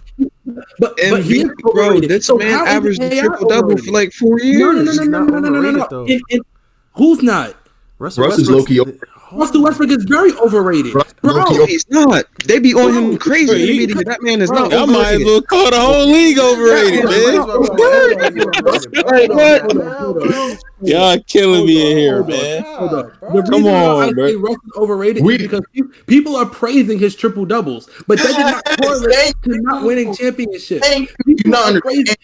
But he is MVP, bro. overrated. This So man how is averaged a AI triple double overrated? for like 4 years. No. not overrated, though. And who's not? Russ is low-key Russell Westbrook is very overrated. Russ Bro, low-key He's not. They be on him crazy. Bro, in the you- media. That man is not Y'all might as overrated. well call the whole league overrated, man. Y'all killing me in here, man. Hold up. The Come reason why on, I bro. say Russ is overrated is because people are praising his triple doubles, but that did not correlate to not winning championships.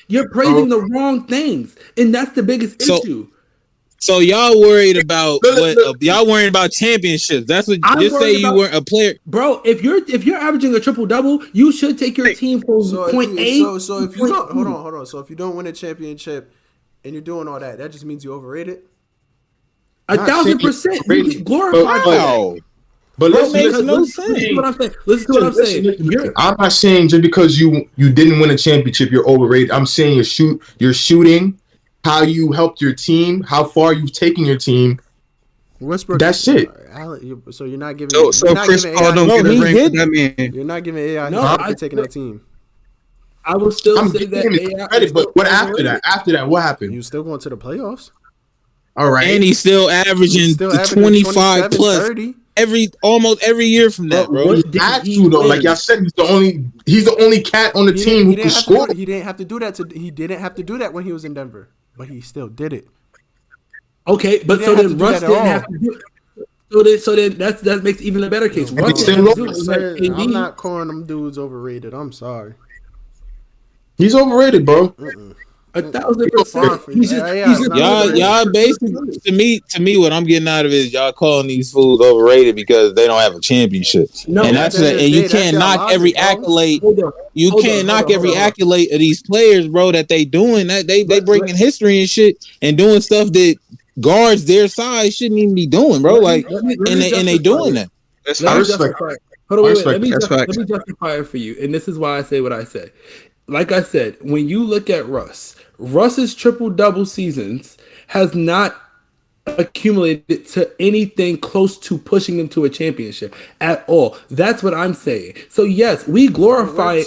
You're praising the wrong things, and that's the biggest issue. So y'all worried about y'all worried about championships. That's what just say you weren't a player. Bro, if you're averaging a triple double, you should take your team from point A. So if you don't hold on. So if you don't win a championship and you're doing all that, that just means you're overrated. 1,000%. You get glorified. Wow. But That makes listen, no Listen sense. to what I'm saying. Listen to what I'm saying. I'm not saying just because you didn't win a championship, you're overrated. I'm saying your shooting, how you helped your team, how far you've taken your team. Westbrook. That's it. So you're not giving. So you're not Chris giving Paul AI, don't No, get a he ring did. for that man. You're not giving AI. No, No, taking that team. I will still I'm say that giving him AI credit, is but what after overrated. that? After that, what happened? You still going to the playoffs? All right. And he's still averaging Still averaging 25 27, plus 30. almost every year from that, bro. He had to though. Like y'all said, he's the only cat on the team who can score. He didn't have to do that. He didn't have to do that when he was in Denver, but he still did it. Okay, but He so didn't then have to do Russ that at didn't all. have to do it. So then that makes even a better case. Russ he's didn't have still to do it. Sir, Like, I'm KD. not calling them dudes overrated. I'm sorry. He's overrated, bro. 1,000%. He's just Y'all basically to me what I'm getting out of it is y'all calling these fools overrated because they don't have a championship. No, and that's at the end of the and you day, can't that's knock y'all every logic, bro. accolade. Hold You can't knock every accolade of these players, bro, that they doing that they breaking history and shit and doing stuff that guards their size shouldn't even be doing, bro. Like and they doing that. That's Let me fine. justify it. Hold on, wait. Let me That's facts. justify it for you. And this is why I say what I say. Like I said, when you look at Russ's triple-double seasons has not accumulated to anything close to pushing him to a championship at all. That's what I'm saying. So yes, we're glorifying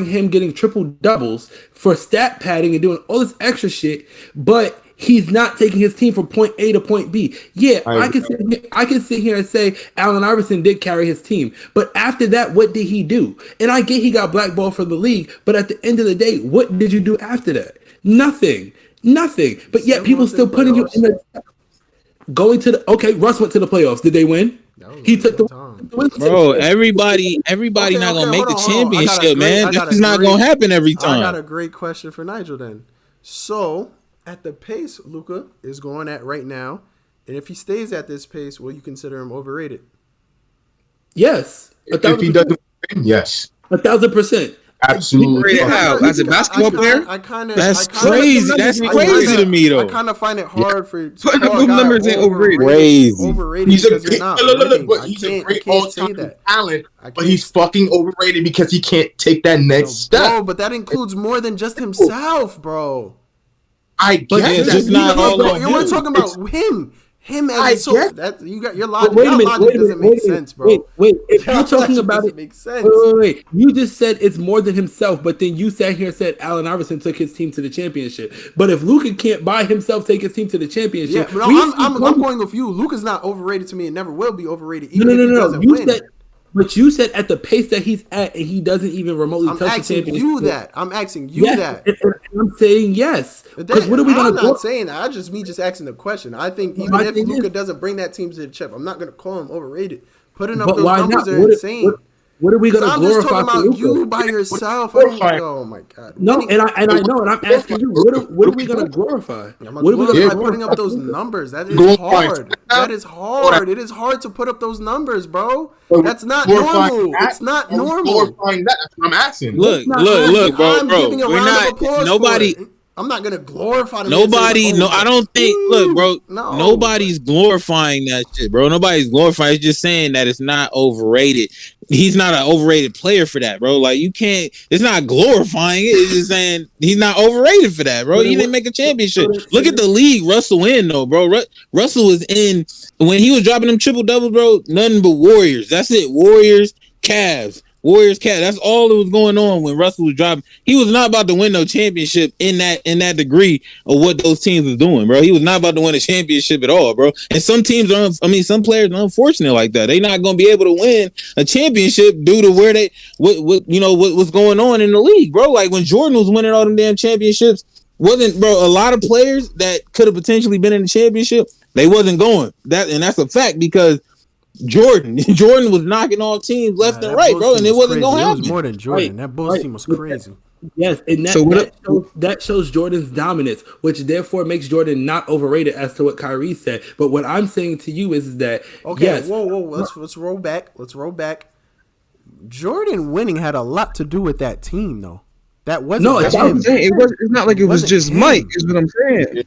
him getting triple doubles for stat padding and doing all this extra shit, but he's not taking his team from point A to point B. Yeah, I can sit here and say Allen Iverson did carry his team, but after that, what did he do? And I get he got blackballed from the league, but at the end of the day, what did you do after that? Nothing. But yet people still putting you in the going to the Russ went to the playoffs. Did they win? He took the Bro, everybody not gonna make the championship, man. This is not gonna happen every time. I got a great question for Nigel then. So, at the pace Luka is going at right now, and if he stays at this pace, will you consider him overrated? Yes. If he doesn't win, yes. 1,000%. Absolutely. How? As a basketball player? That's crazy. That's crazy to me, though. I kind of find it hard for Putting up them numbers ain't overrated. Crazy. Overrated He's a because you're great, not winning. he's I a great can't say all-time that. talent, but he's fucking overrated because he can't take that next step. Bro, but that includes more than just himself, bro. I guess it's just not all on You're him. talking about him. Him as I a get- that you got your logic. Wait a Your minute, logic doesn't make sense, bro. Wait. If Your you're talking logic about doesn't it, make sense. wait. You just said it's more than himself, but then you sat here and said Allen Iverson took his team to the championship. But if Luka can't by himself take his team to the championship, Yeah, no, I'm going with you. Luka's not overrated to me and never will be overrated, even if he no. doesn't You win. said, but you said at the pace that he's at, and he doesn't even remotely I'm touch the asking championship. you that. I'm asking you Yes, that. and I'm saying yes. Because what are we I'm going to do? not saying that. I just asking the question. I think even if Luka doesn't bring that team to the chip, I'm not going to call him overrated. Putting up But those why numbers not? are insane. What are we So gonna I'm just glorify talking for about Luka? you by yourself. Oh my god. No, and I know, and I'm asking you, what are we gonna glorify? I'm What are we gonna glorify putting up those numbers. That is hard. That is hard. It is hard to put up those numbers, bro. That's not normal. It's not normal. Glorifying that. That's what I'm asking. Look, bro. I'm giving a We're round not of applause nobody. for it. I'm not gonna glorify the man. Nobody, no, I don't think. Look, bro, No, nobody's glorifying that shit, bro. Nobody's glorifying. It's just saying that it's not overrated. He's not an overrated player for that, bro. Like you can't. It's not glorifying it. It's just saying he's not overrated for that, bro. He didn't make a championship. Look at the league Russell in though, bro. Russell was in when he was dropping them triple doubles, bro. Nothing but Warriors. That's it. Warriors, Cavs. Warriors cat. That's all that was going on when Russell was dropping. He was not about to win no championship in that degree of what those teams was doing, bro. He was not about to win a championship at all, bro. And some teams are, some players are unfortunate like that. They're not going to be able to win a championship due to where they what's going on in the league, bro. Like when Jordan was winning all them damn championships, wasn't bro a lot of players that could have potentially been in the championship, they wasn't going. That's a fact because Jordan was knocking off teams left and right, bro, and it wasn't going to happen. It was more than Jordan. That Bulls team was crazy. Yes, and that shows Jordan's dominance, which therefore makes Jordan not overrated as to what Kyrie said. But what I'm saying to you is that whoa, let's roll back. Let's roll back. Jordan winning had a lot to do with that team, though. That wasn't that's what I'm saying. It's not like it was just him. Mike, is what I'm saying.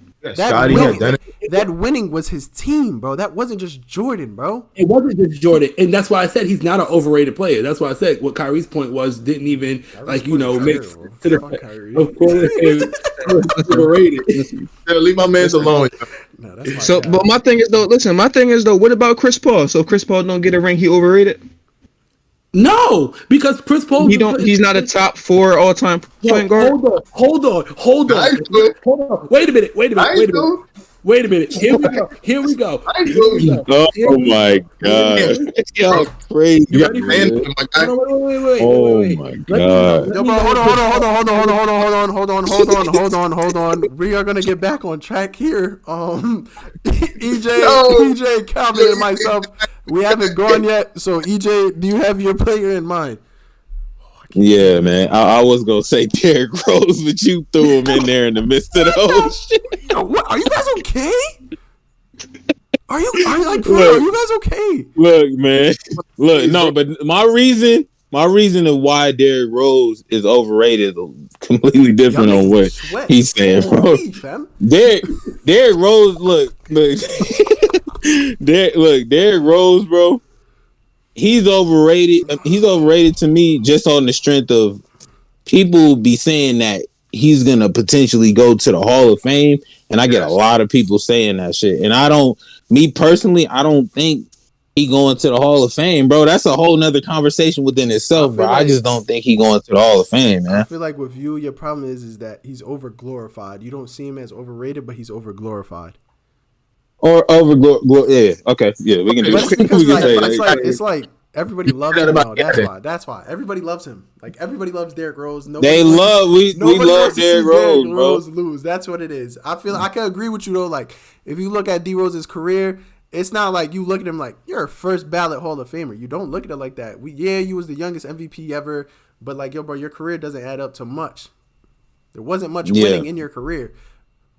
That winning was his team, bro. That wasn't just Jordan, bro. It wasn't just Jordan. And that's why I said he's not an overrated player. That's why I said what Kyrie's point was didn't even make Kyrie. Of course, overrated. Leave my man alone. But my thing is though, what about Chris Paul? So if Chris Paul don't get a ring, he overrated? No, because Chris Paul he's not a top 4 all-time point guard. Hold on. Wait a minute. Here we go. Oh my god. Y'all crazy. You ready for it? Wait. Oh my god. Hold on. We are gonna get back on track here. EJ, Calvin, and myself, we haven't gone yet. So EJ, do you have your player in mind? Yeah, man. I was gonna say Derrick Rose, but you threw him in there in the midst of the whole shit. What? Are you guys okay? Are you guys okay? Look, man. No, but my reason of why Derrick Rose is overrated is completely different on what he's saying, bro. Derrick Rose, look. Derrick Rose, bro. He's overrated. He's overrated to me just on the strength of people be saying that he's gonna potentially go to the Hall of Fame, and I get a lot of people saying that shit. And I don't think he going to the Hall of Fame, bro. That's a whole nother conversation within itself, bro. I just don't think he going to the Hall of Fame, man. I feel like with you, your problem is that he's over glorified. You don't see him as overrated, but he's over glorified. Or over yeah. Okay, yeah, we can do that. It's like everybody loves him now. That's why everybody loves him. Like everybody loves Derrick Rose. We love Derrick Rose, lose. That's what it is. I feel I can agree with you though. Like if you look at D Rose's career, it's not like you look at him like you're a first ballot Hall of Famer. You don't look at it like that. You was the youngest MVP ever, but like bro, your career doesn't add up to much. There wasn't much winning in your career.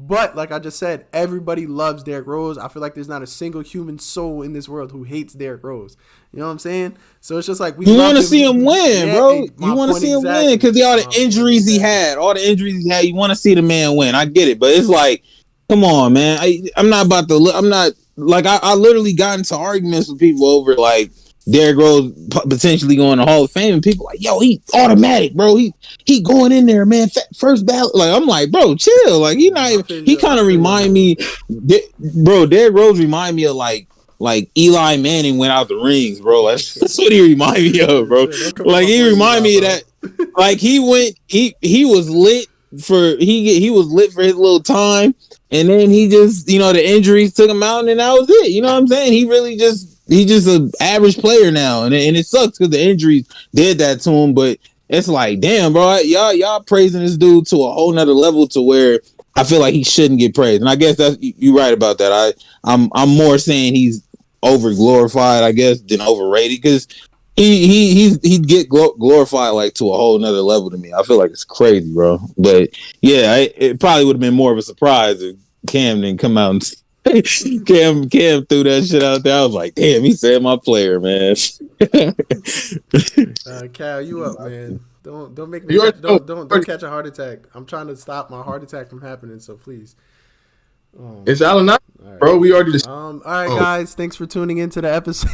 But like I just said, everybody loves Derrick Rose. I feel like there's not a single human soul in this world who hates Derrick Rose. You know what I'm saying? So it's just like you want to see him win, bro. You want to see him win because all the injuries he had, you want to see the man win. I get it, but it's like, come on, man. I'm not I literally got into arguments with people over like Derrick Rose potentially going to Hall of Fame, and people like, yo, he automatic, bro. He going in there, man. First ballot. Like I'm like, bro, chill. Like he kind of remind me, bro. Derrick Rose remind me of like Eli Manning went out the rings, bro. That's what he remind me of, bro. Like he remind me of that. Like he was lit for he was lit for his little time, and then he just the injuries took him out, and that was it. You know what I'm saying? He's just an average player now, and it sucks because the injuries did that to him. But it's like, damn, bro, y'all praising this dude to a whole nother level to where I feel like he shouldn't get praised. And I guess you're right about that. I'm more saying he's over glorified, I guess, than overrated because he'd get glorified like to a whole nother level to me. I feel like it's crazy, bro. But yeah, it probably would have been more of a surprise if Cam didn't come out and Cam threw that shit out there. I was like, damn, he said my player, man. Cal, you up, man? Don't make me don't catch a heart attack. I'm trying to stop my heart attack from happening, so please. It's Allen Iverson, right. Bro. We already just. All right, guys. Thanks for tuning into the episode.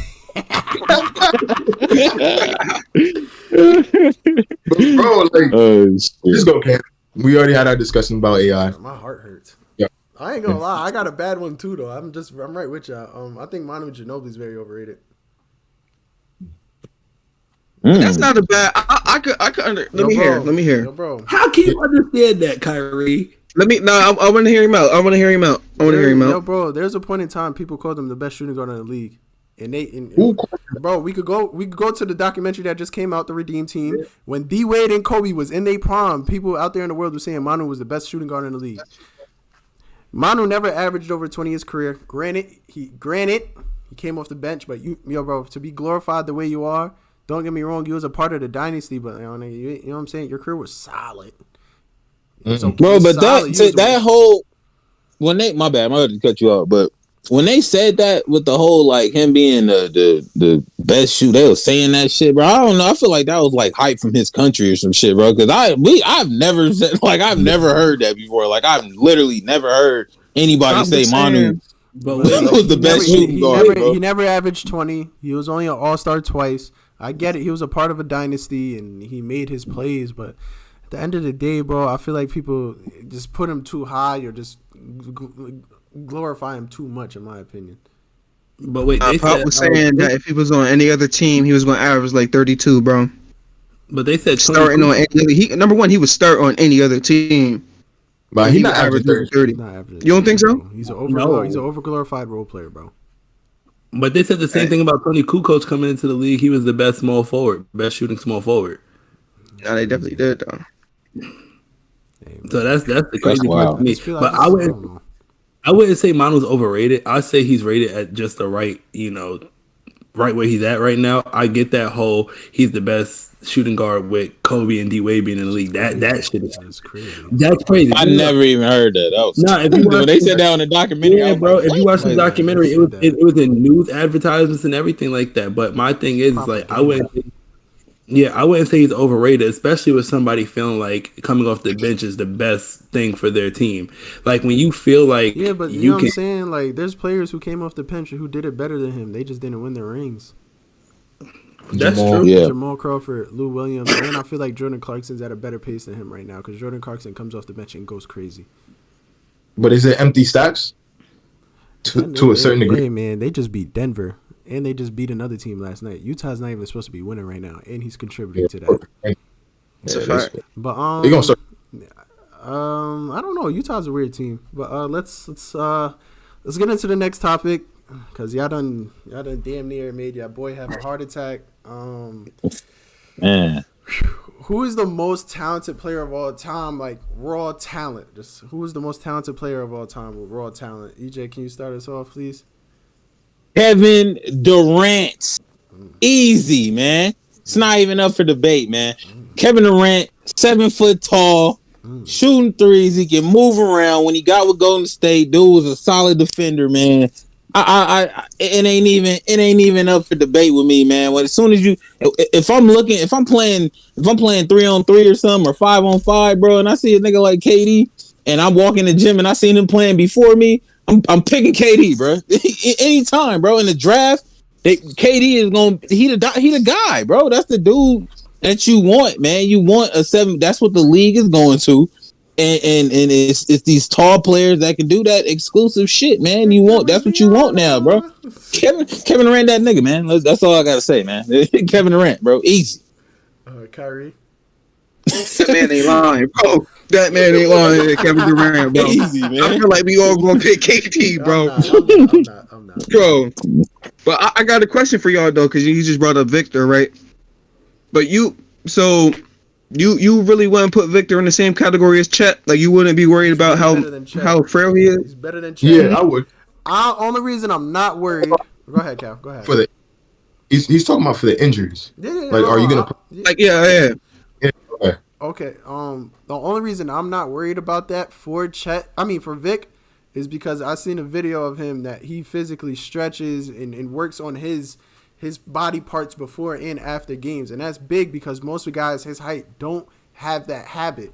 Bro, like, just go, Cam. We already had our discussion about AI. My heart hurts. Yeah, I ain't gonna lie. I got a bad one too, though. I'm right with y'all. I think Manu Ginobili's very overrated. That's not a bad. I could let me hear. Yo, bro. How can you understand that, Kyrie? I want to hear him out. Yo, bro, there's a point in time people called him the best shooting guard in the league. Bro, we could go to the documentary that just came out, The Redeem Team. When D Wade and Kobe was in their prime, people out there in the world were saying Manu was the best shooting guard in the league. Manu never averaged over 20 in his career. Granted, he came off the bench, but bro, to be glorified the way you are, don't get me wrong, you was a part of the dynasty, but you know what I'm saying? Your career was solid. Okay, bro, but that whole my bad, I'm going to cut you off, but when they said that with the whole like him being the best shooter, they were saying that shit, bro. I don't know. I feel like that was like hype from his country or some shit, bro. Because I've never heard that before. Like I've literally never heard anybody say Manu was the best shooting guard. He never averaged 20. He was only an All-Star twice. I get it. He was a part of a dynasty and he made his plays, but at the end of the day, bro, I feel like people just put him too high or just glorify him too much, in my opinion. But wait, Pop was saying that if he was on any other team, he was going to average like 32, bro. But they said starting on any number one, he would start on any other team. But he's not averaging 30. You don't think so? He's an overglorified role player, bro. But they said the same thing about Tony Kukoc coming into the league. He was the best small forward, best shooting small forward. Yeah, they definitely did, though. So that's the crazy part to me. But I wouldn't say Manu's overrated. I say he's rated at just the right, right where he's at right now. I get that whole he's the best shooting guard with Kobe and D Wade being in the league. That shit is crazy. That's crazy. I never even heard that. When they said that on the documentary, yeah, bro. If you watch the documentary, it was in news advertisements and everything like that. But my thing is like I wouldn't say he's overrated, especially with somebody feeling like coming off the bench is the best thing for their team. Like when you feel like but you know what I'm saying? Like there's players who came off the bench who did it better than him. They just didn't win their rings. That's true. Yeah. Jamal Crawford, Lou Williams, and I feel like Jordan Clarkson's at a better pace than him right now because Jordan Clarkson comes off the bench and goes crazy. But is it empty stacks? To a certain degree. Hey man, they just beat Denver. And they just beat another team last night. Utah's not even supposed to be winning right now, and he's contributing to that. It's a fact. But they gonna start. I don't know. Utah's a weird team. But let's get into the next topic because y'all done damn near made your boy have a heart attack. Man, who is the most talented player of all time? Like raw talent. Just who is the most talented player of all time with raw talent? EJ, can you start us off, please? Kevin Durant. Easy, man. It's not even up for debate, man. Kevin Durant, 7 foot tall, shooting threes. He can move around. When he got with Golden State, dude was a solid defender, man. It ain't even up for debate with me, man. As soon as if I'm playing 3-on-3 or something or 5-on-5, bro, and I see a nigga like KD and I'm walking the gym and I seen him playing before me, I'm picking KD, bro. Anytime, bro. In the draft, KD is he the guy, bro. That's the dude that you want, man. You want a 7. That's what the league is going to, and it's these tall players that can do that exclusive shit, man. That's what you want now, bro. Kevin Durant, that nigga, man. That's all I gotta say, man. Kevin Durant, bro. Easy. Kyrie. That man ain't lying, bro. That man ain't lying, Kevin Durant, bro. Easy, man. I feel like we all gonna pick KD, bro. I'm not. Bro. But I got a question for y'all though, because you just brought up Victor, right? But you really wouldn't put Victor in the same category as Chet? Like you wouldn't be worried about how frail he is? He's better than Chet. Yeah, I would. Only reason I'm not worried. Go ahead, Cal. Go ahead. He's talking about for the injuries. Yeah, Like, are you gonna? Like, yeah. Yeah, okay. Okay. The only reason I'm not worried about that for for Vic, is because I seen a video of him that he physically stretches and works on his body parts before and after games, and that's big because most of the guys his height don't have that habit.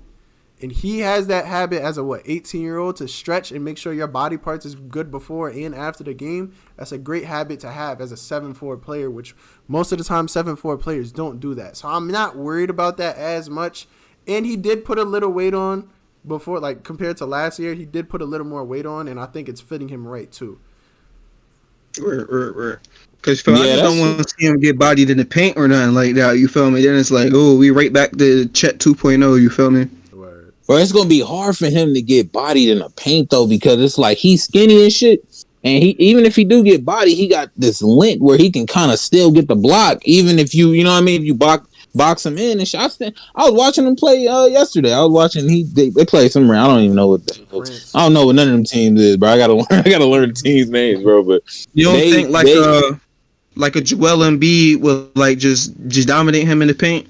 And he has that habit as a 18-year-old to stretch and make sure your body parts is good before and after the game. That's a great habit to have as a 7'4" player, which most of the time 7'4" players don't do that. So I'm not worried about that as much. And he did put a little weight on before, like compared to last year. He did put a little more weight on, and I think it's fitting him right too. Right. Because I just don't want to see him get bodied in the paint or nothing like that. You feel me? Then it's like, oh, we right back to Chet 2.0. You feel me? Bro, it's gonna be hard for him to get bodied in the paint though, because it's like he's skinny and shit, and he even if he do get bodied, he got this length where he can kind of still get the block, even if you know what I mean, if you box him in and shit. I was watching him play yesterday. I was watching they play somewhere. I don't even know what I don't know what none of them teams is, bro. I gotta learn the team's names, bro. But you don't think like a Joel Embiid will like just dominate him in the paint?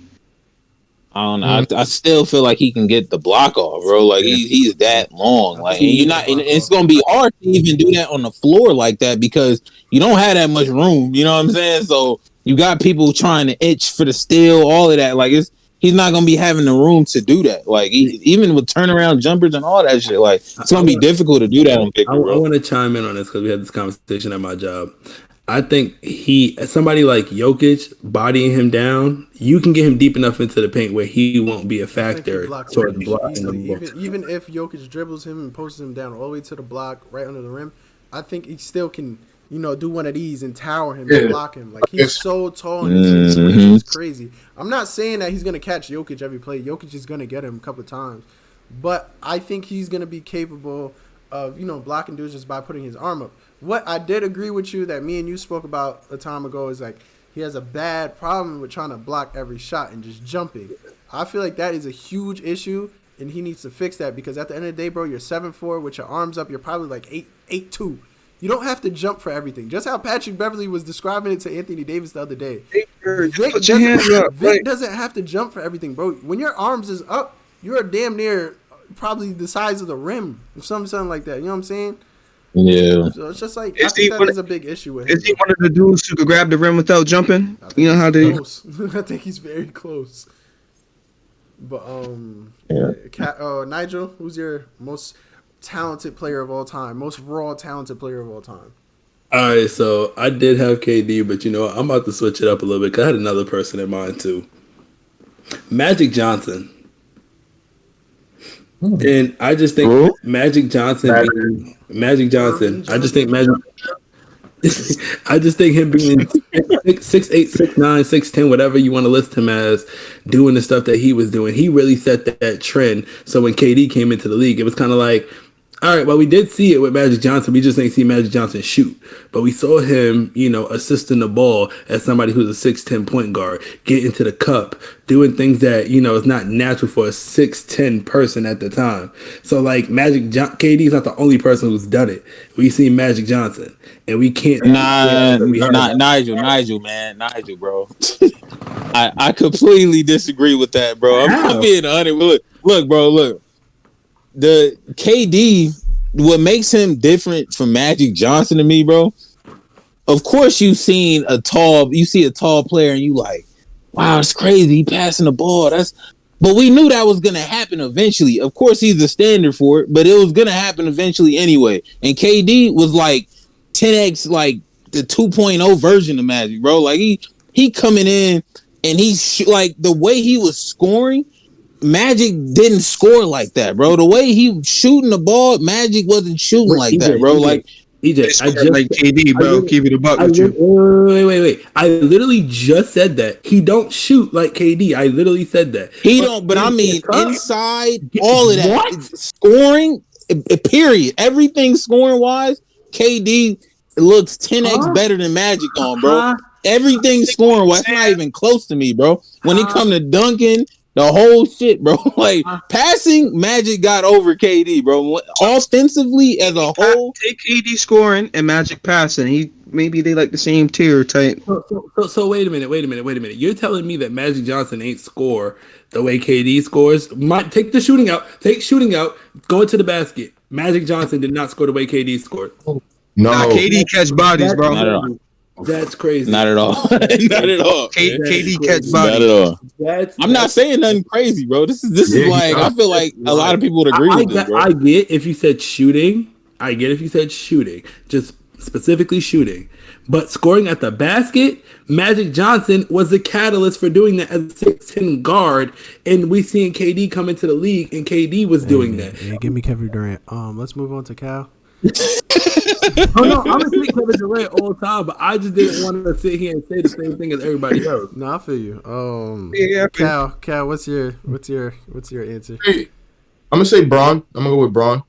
I don't know. I still feel like he can get the block off, bro. Like he's that long. Like and you're not. And it's gonna be hard to even do that on the floor like that because you don't have that much room. You know what I'm saying? So you got people trying to itch for the steal, all of that. Like he's not gonna be having the room to do that. Like even with turnaround jumpers and all that shit. Like it's gonna be difficult to do that on pick. I want to chime in on this because we had this conversation at my job. I think somebody like Jokic bodying him down, you can get him deep enough into the paint where he won't be a factor towards blocking the even if Jokic dribbles him and posts him down all the way to the block right under the rim, I think he still can, do one of these and tower him and block him. Like he's so tall and his range is crazy. I'm not saying that he's gonna catch Jokic every play. Jokic is gonna get him a couple of times, but I think he's gonna be capable of blocking dudes just by putting his arm up. What I did agree with you that me and you spoke about a time ago is like he has a bad problem with trying to block every shot and just jumping. I feel like that is a huge issue, and he needs to fix that because at the end of the day, bro, you're 7'4" with your arms up. You're probably like 8'2". You don't have to jump for everything. Just how Patrick Beverly was describing it to Anthony Davis the other day. Vic doesn't have to jump for everything, bro. When your arms is up, you're damn near probably the size of the rim or something like that. You know what I'm saying? Yeah. So it's just like I think that is a big issue with him. Is he one of the dudes who could grab the rim without jumping? You know how they? I think he's very close. But Nigel, who's your most talented player of all time? Most raw talented player of all time? All right, so I did have KD, but I'm about to switch it up a little bit because I had another person in mind too. Magic Johnson. And I just think Magic Johnson. I just think I just think him being 6'8", 6'9", 6'10", whatever you want to list him as, doing the stuff that he was doing, he really set that trend. So when KD came into the league, it was kind of like, all right, well, we did see it with Magic Johnson. We just didn't see Magic Johnson shoot. But we saw him, assisting the ball as somebody who's a 6'10" point guard, get into the cup, doing things that, is not natural for a 6'10" person at the time. So, like, KD is not the only person who's done it. We see Magic Johnson, and we can't. Nigel, bro. I completely disagree with that, bro. I'm being honest. Look. The KD, what makes him different from Magic Johnson to me, bro? Of course, you see a tall player and you like, wow, it's crazy. He passing the ball. But we knew that was gonna happen eventually. Of course, he's the standard for it, but it was gonna happen eventually anyway. And KD was like 10x, like the 2.0 version of Magic, bro. Like he coming in and like the way he was scoring. Magic didn't score like that, bro. The way he shooting the ball, Magic wasn't shooting like that, bro. Like EJ, I just like KD, bro. Keep it a buck with you. Wait. I literally just said that he don't shoot like KD. I literally said that. He don't, but I mean inside all of that scoring, period. Everything scoring wise, KD looks 10x better than Magic on, bro. Everything scoring wise, it's not even close to me, bro. When it come to dunking. The whole shit, bro. Like passing, Magic got over KD, bro. Offensively as a whole, Take KD scoring and Magic passing. Maybe they like the same tier type. So wait a minute. You're telling me that Magic Johnson ain't score the way KD scores? Take the shooting out. Take shooting out. Go into the basket. Magic Johnson did not score the way KD scored. No, KD catch bodies, bro. not at all. That's crazy. Not at all. Not at all. KD catch Not bodies. at all. I'm not saying nothing crazy, bro. This is like I feel like a lot of people would agree with this, bro. I get if you said shooting. Just specifically shooting. But scoring at the basket, Magic Johnson was the catalyst for doing that as a 6'10" guard, and we seen KD come into the league, and KD was doing that. Hey, give me Kevin Durant. Let's move on to Cal. Oh no, I'm gonna say Kevin Durant all the time, but I just didn't want to sit here and say the same thing as everybody else. No, I feel you. Yeah, Cal, what's your answer? Hey, I'm gonna say Braun. I'm gonna go with Braun.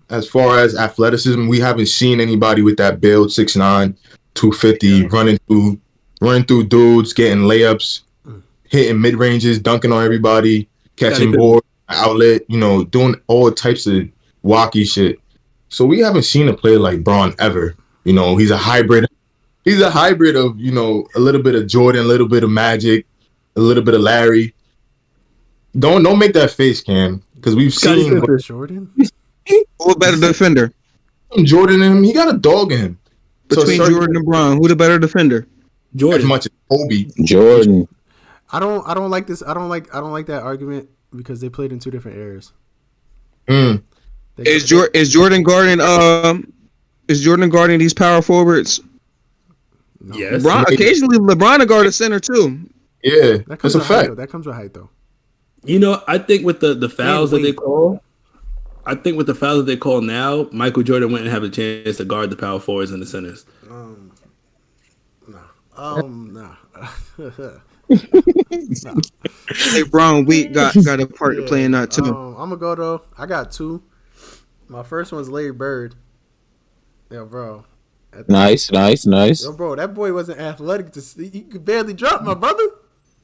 As far as athleticism, we haven't seen anybody with that build, 6'9", 250, running through dudes, getting layups, hitting mid ranges, dunking on everybody, catching board, outlet, doing all types of wacky shit. So we haven't seen a player like Braun ever. He's a hybrid. He's a hybrid of, a little bit of Jordan, a little bit of Magic, a little bit of Larry. Don't make that face, Cam, because we've seen Jordan. Who a better defender? Jordan in him. He got a dog in him. Between Jordan and Braun, who the better defender? Jordan. As much as Kobe. Jordan. I don't like this. I don't like that argument because they played in two different eras. Is Jordan guarding these power forwards? No. Yes. Occasionally LeBron guard a center too. Yeah, that's a fact. That comes with height though. I think with the fouls that they call, now, Michael Jordan wouldn't have a chance to guard the power forwards and the centers. No. Hey, Braun weak got a part to play in that too. I'm gonna go though. I got two. My first one's Larry Bird. Yo, bro. Nice. Yo, bro, that boy wasn't athletic he could barely drop, my brother.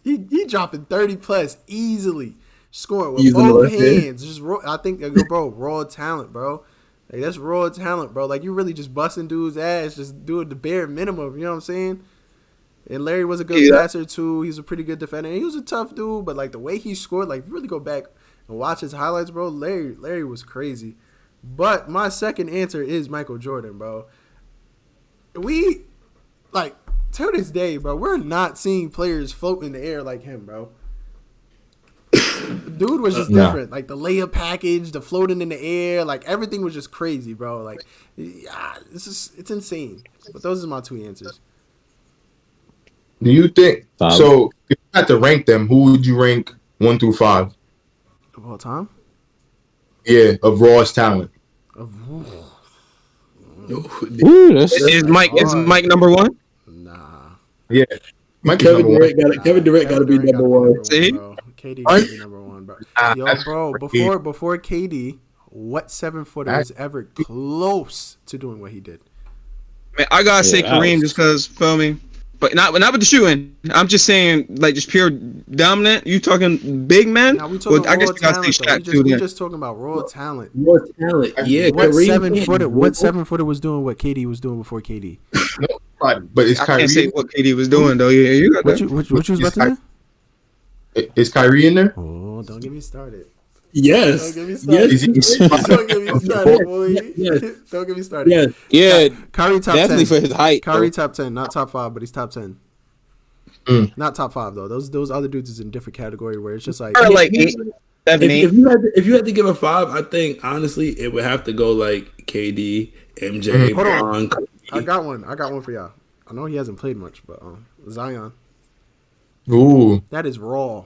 He dropping 30 plus easily, scoring with both hands. Just I think, bro, raw talent, bro. Like that's raw talent, bro. Like you really just busting dudes' ass, just doing the bare minimum. You know what I'm saying? And Larry was a good passer too. He's a pretty good defender. And he was a tough dude, but like the way he scored, like if you really go back and watch his highlights, bro, Larry was crazy. But my second answer is Michael Jordan, bro. We, like, to this day, bro, we're not seeing players float in the air like him, bro. Dude was just different. Like, the layup package, the floating in the air, like, everything was just crazy, bro. Like, it's insane. But those are my two answers. Do you think, so if you had to rank them, who would you rank 1 through 5? Of all time? Yeah, of rawest talent. Is Mike number one? Nah. Yeah. Kevin Durant got to be number one. See? KD got to be number one, bro. Yo, bro, before KD, what 7-footer was ever close to doing what he did? Man, I gotta say Kareem just because, feel me? But not with the shooting. I'm just saying, like, just pure dominant. You talking big men? Now we talking I guess you gotta say Shaq too. We just talking about raw talent. Raw talent, yeah. What 7-footer was doing what KD was doing before KD? No, but it's Kyrie. I can't say what KD was doing though. Yeah, you got what that. you was about to say? Is Kyrie in there? Oh, don't get me started. Yes. Don't get me started. Yes. Don't get me started, boy. Yes. Don't get me started. Yes. Yeah, Kyrie top definitely 10. for his height. Kyrie top 10, not top 5, but he's top 10. Not top 5 though. Those other dudes is in a different category where it's just like, Or like 8, 7, 8. If you had to give a 5, I think honestly it would have to go like KD, MJ, Hold Bron. I got one for y'all. I know he hasn't played much, but Zion. Ooh. That is raw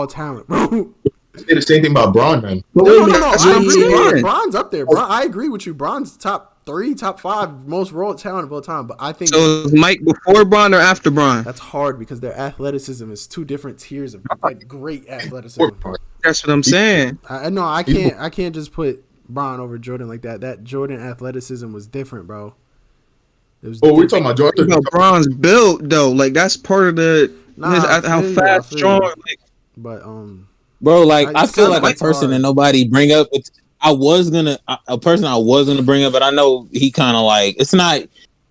talent, bro. Say the same thing about Braun, man. No. I agree. saying. Bron's up there. Bron, I agree with you. Bron's top 3, top 5 most raw talent of all time. But I think So is Mike before Braun or after Braun? that's hard because their athleticism is two different tiers of like great athleticism. That's what I'm saying. I know I can't just put Bron over Jordan like that. That Jordan athleticism was different, bro. It was we're talking about Jordan. Braun's build though, like that's part of the Nah, I how feel you. I fast, feel strong. you. Like, But Bro, like I it's feel kind of like a person that hard. nobody bring up. I was gonna a person I was gonna bring up, but I know he kind of like it's not.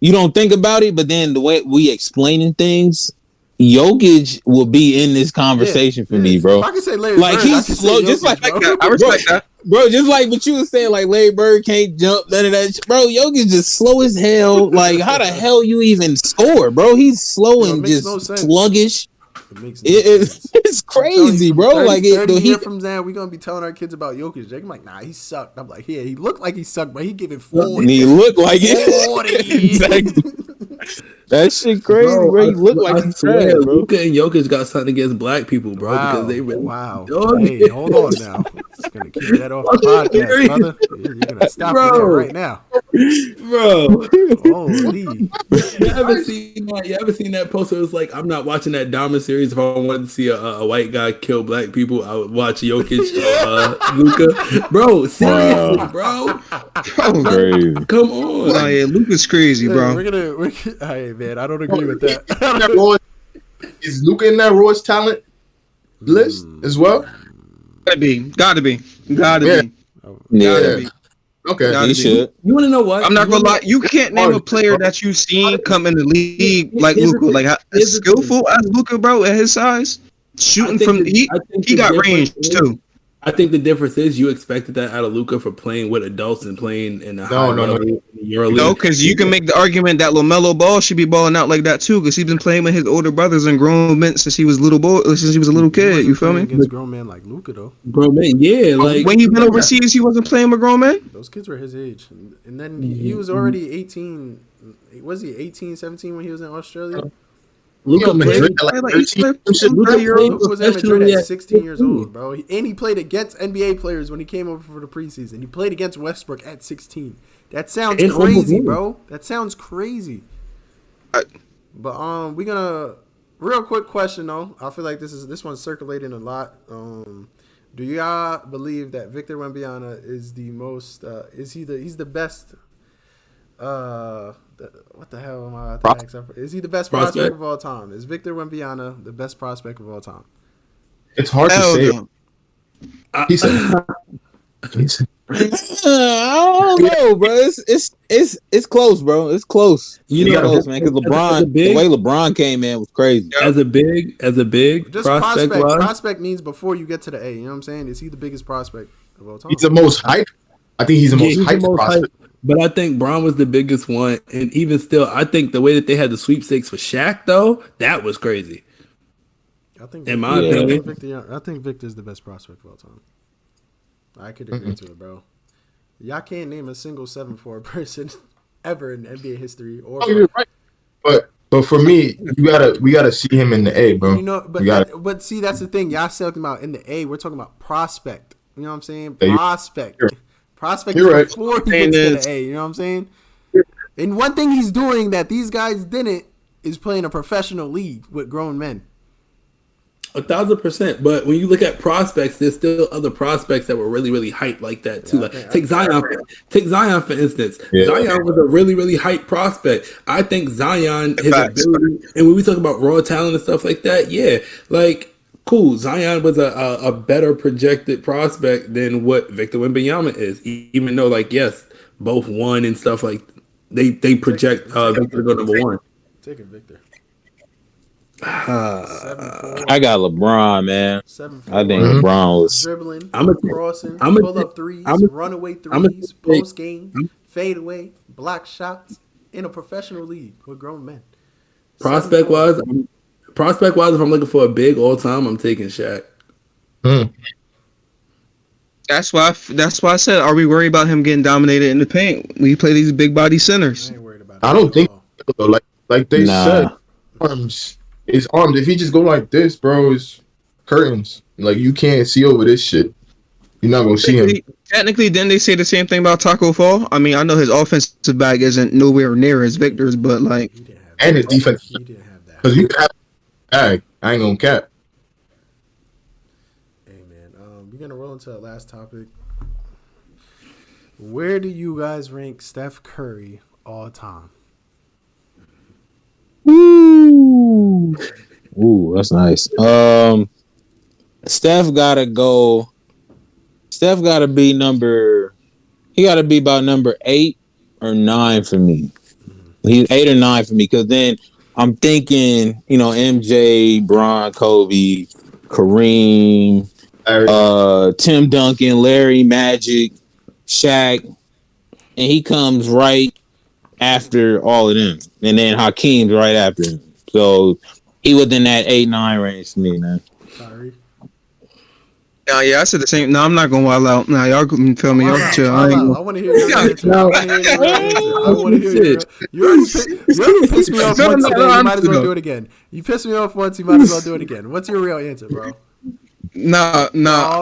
You don't think about it, but then the way we explaining things, Jokic will be in this Yeah, conversation for yeah. me, If bro. I could say Larry Like Bird, I he's could say slow, just like Jokic, bro. I bro, respect that. bro, just like what you was saying, like Larry Bird can't jump, none of that. Bro, Jokic just slow as hell. Like how the hell you even score, bro? He's slow Yo, it and makes no just sense. sluggish. It makes no sense. It's I'm telling you, crazy, from bro. 30, Like 30 the years Heat. from now, we're going to be telling our kids about Jokic. They're like, nah, he sucked. I'm like, yeah, he looked like he sucked, but he gave it And he looked like 40. it. Exactly. That shit crazy, Bro, bro. He looked like I he's swear, trash, bro. Luka and Jokic got something against black people, bro, because Wow. they really. Wow. Dog. Hey, hold on now. Just going to keep that off the podcast, brother. You're going to stop me there Bro, right now. bro. Holy. You haven't seen that? You ever seen that poster? It was like, I'm not watching that Dahmer series. If I wanted to see a white guy kill black people, I would watch Jokic, Luka. Bro, seriously, bro. Bro, Crazy. Come on. nah, yeah, Luka's crazy, Hey, bro. hey, man, I don't agree with that. Is Luka in that Roy's talent list as well? Gotta be. Gotta Yeah. be. Yeah, Gotta be. Okay. Gotta he be. should. You want to know what? I'm not You gonna wanna lie. You can't name a player that you've seen come in the league like Here's the Luka, thing. like as Here's the thing. skillful as Luka, bro, at his size, shooting from he the got difference range is- too. I think the difference is you expected that out of Luka for playing with adults and playing in a high no. level in the EuroLeague. No, because you can make the argument that LaMelo Ball should be balling out like that too, because he's been playing with his older brothers and grown men since he was little boy, since he was a little kid. You feel me? Against grown men like Luka, though. Bro, man, yeah, like When he been overseas, he wasn't playing with grown men. Those kids were his age. And then he was already 18. Was he 18, 17 when he was in Australia? Luka Madrid played. at like Like, 13. Luka was in Madrid professionally at at 16 years 15. old, bro. And he played against NBA players when he came over for the preseason. He played against Westbrook at 16. That sounds And almost crazy, won. bro. That sounds crazy. But we're gonna real quick question though. I feel like this one's circulating a lot. Do y'all believe that Victor Wembanyama is the most? He's the best? What the hell am I about to ask? Is he the best prospect of all time? Is Victor Wembanyama the best prospect of all time? It's hard to Hell say. no. He's I don't know, bro. It's close, bro. It's close. You It's know, close, man. Because as a LeBron, big- the way LeBron came in was crazy. as a big Just prospect. prospect. wise, Prospect means before you get to the A. You know what I'm saying? Is he the biggest prospect of all time? the most hype. I think he's the most he's the hyped most prospect. hyped. But I think Braun was the biggest one, and even still, I think the way that they had the sweepstakes for Shaq, though, that was crazy. I think In my Yeah. opinion, I think Victor's the best prospect of all time. I could agree to it, bro. Y'all can't name a single 7'4" person ever in NBA history. Or Oh, you're right. But for me, we gotta see him in the A, bro. you know, but see, that's the thing. Y'all talking about in the A. We're talking about prospect. You know what I'm saying? Yeah, Prospect. Prospect You're is right. before he gets to the A. You know what I'm saying? And one thing he's doing that these guys didn't is playing a professional league with grown men. 1,000%. But when you look at prospects, there's still other prospects that were really, really hyped like that too. Take Zion. Take Zion for instance. Yeah. Zion was a really, really hyped prospect. I think Zion, his Facts. ability, and when we talk about raw talent and stuff like that, yeah, like cool. Zion was a better projected prospect than what Victor Wembanyama is. Even though, like, yes, both won and stuff like they project Victor to go number one. Take it, Victor. I got LeBron, man. 7'4". I think LeBron was. Dribbling, I'm a- crossing, I'm a- pull up threes, I'm a- runaway I'm a- threes, post game, fade away, block shots in a professional league with grown men. Prospect 7'4". wise, if I'm looking for a big all time, I'm taking Shaq. That's why I said, are we worried about him getting dominated in the paint? We play these big body centers. I ain't worried about it. I don't think so. Like they Nah. said, his arms. If he just go like this, bro, it's curtains. Like you can't see over this shit. You're not gonna see him. Technically, didn't they say the same thing about Taco Fall? I mean, I know his offensive bag isn't nowhere near as Victor's, but like, He didn't have And that. his defense. He didn't have that. Because you have bag. I ain't gonna cap. Hey man, we're gonna roll into the last topic. Where do you guys rank Steph Curry all time? Ooh, Ooh, that's nice. Steph gotta go. Steph gotta be number. He gotta be about number 8 or 9 for me. He's 8 or 9 for me because then I'm thinking, MJ, Bron, Kobe, Kareem, Tim Duncan, Larry, Magic, Shaq, and he comes right after all of them, and then Hakeem's right after him. So he within that 8-9 range for me, man. Kyrie. Yeah, I said the same. No, I'm not gonna wild out. Nah, y'all can feel me. Y'all can chill. I want to hear your answer. I want to hear your answer. I want to hear your. You already pissed me off once today. You might as well do it again. You pissed me off once. You might as well do it again. What's your real answer, bro? Nah.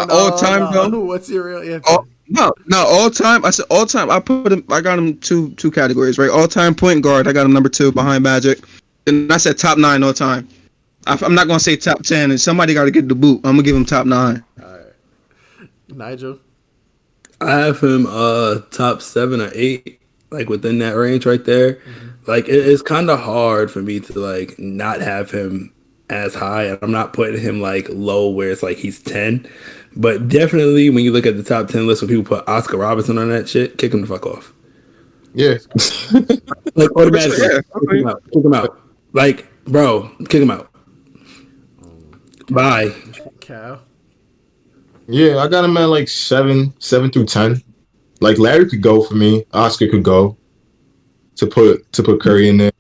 All time though. What's your real answer? No, all time. I said all time. I put him. I got him two categories, right? All time point guard. I got him number 2 behind Magic. And I said top 9 all time. I'm not gonna say top 10. And somebody got to get the boot. I'm gonna give him top 9. All right, Nigel. I have him top 7 or 8, like within that range right there. Mm-hmm. Like it's kind of hard for me to like not have him as high, and I'm not putting him like low where it's like he's 10. But definitely when you look at the top 10 list, when people put Oscar Robertson on that shit, kick him the fuck off. Yeah. Like automatically, kick him out. Like, bro, kick him out. Bye. Cal. Yeah, I got him at like 7 through 10. Like Larry could go for me. Oscar could go to put Curry in there.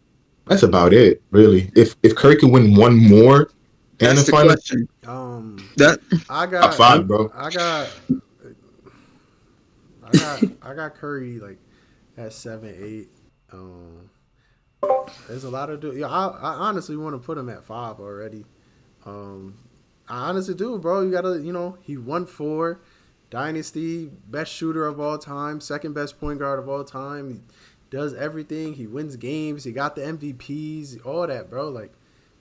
That's about it, really. If Curry could win one more, and that's the final question. I got 5, bro. I got Curry like at 7, 8. There's a lot of I honestly want to put him at 5 already. I honestly do, bro. You gotta, he won 4, Dynasty, best shooter of all time, second best point guard of all time. He does everything. He wins games. He got the MVPs, all that, bro. Like,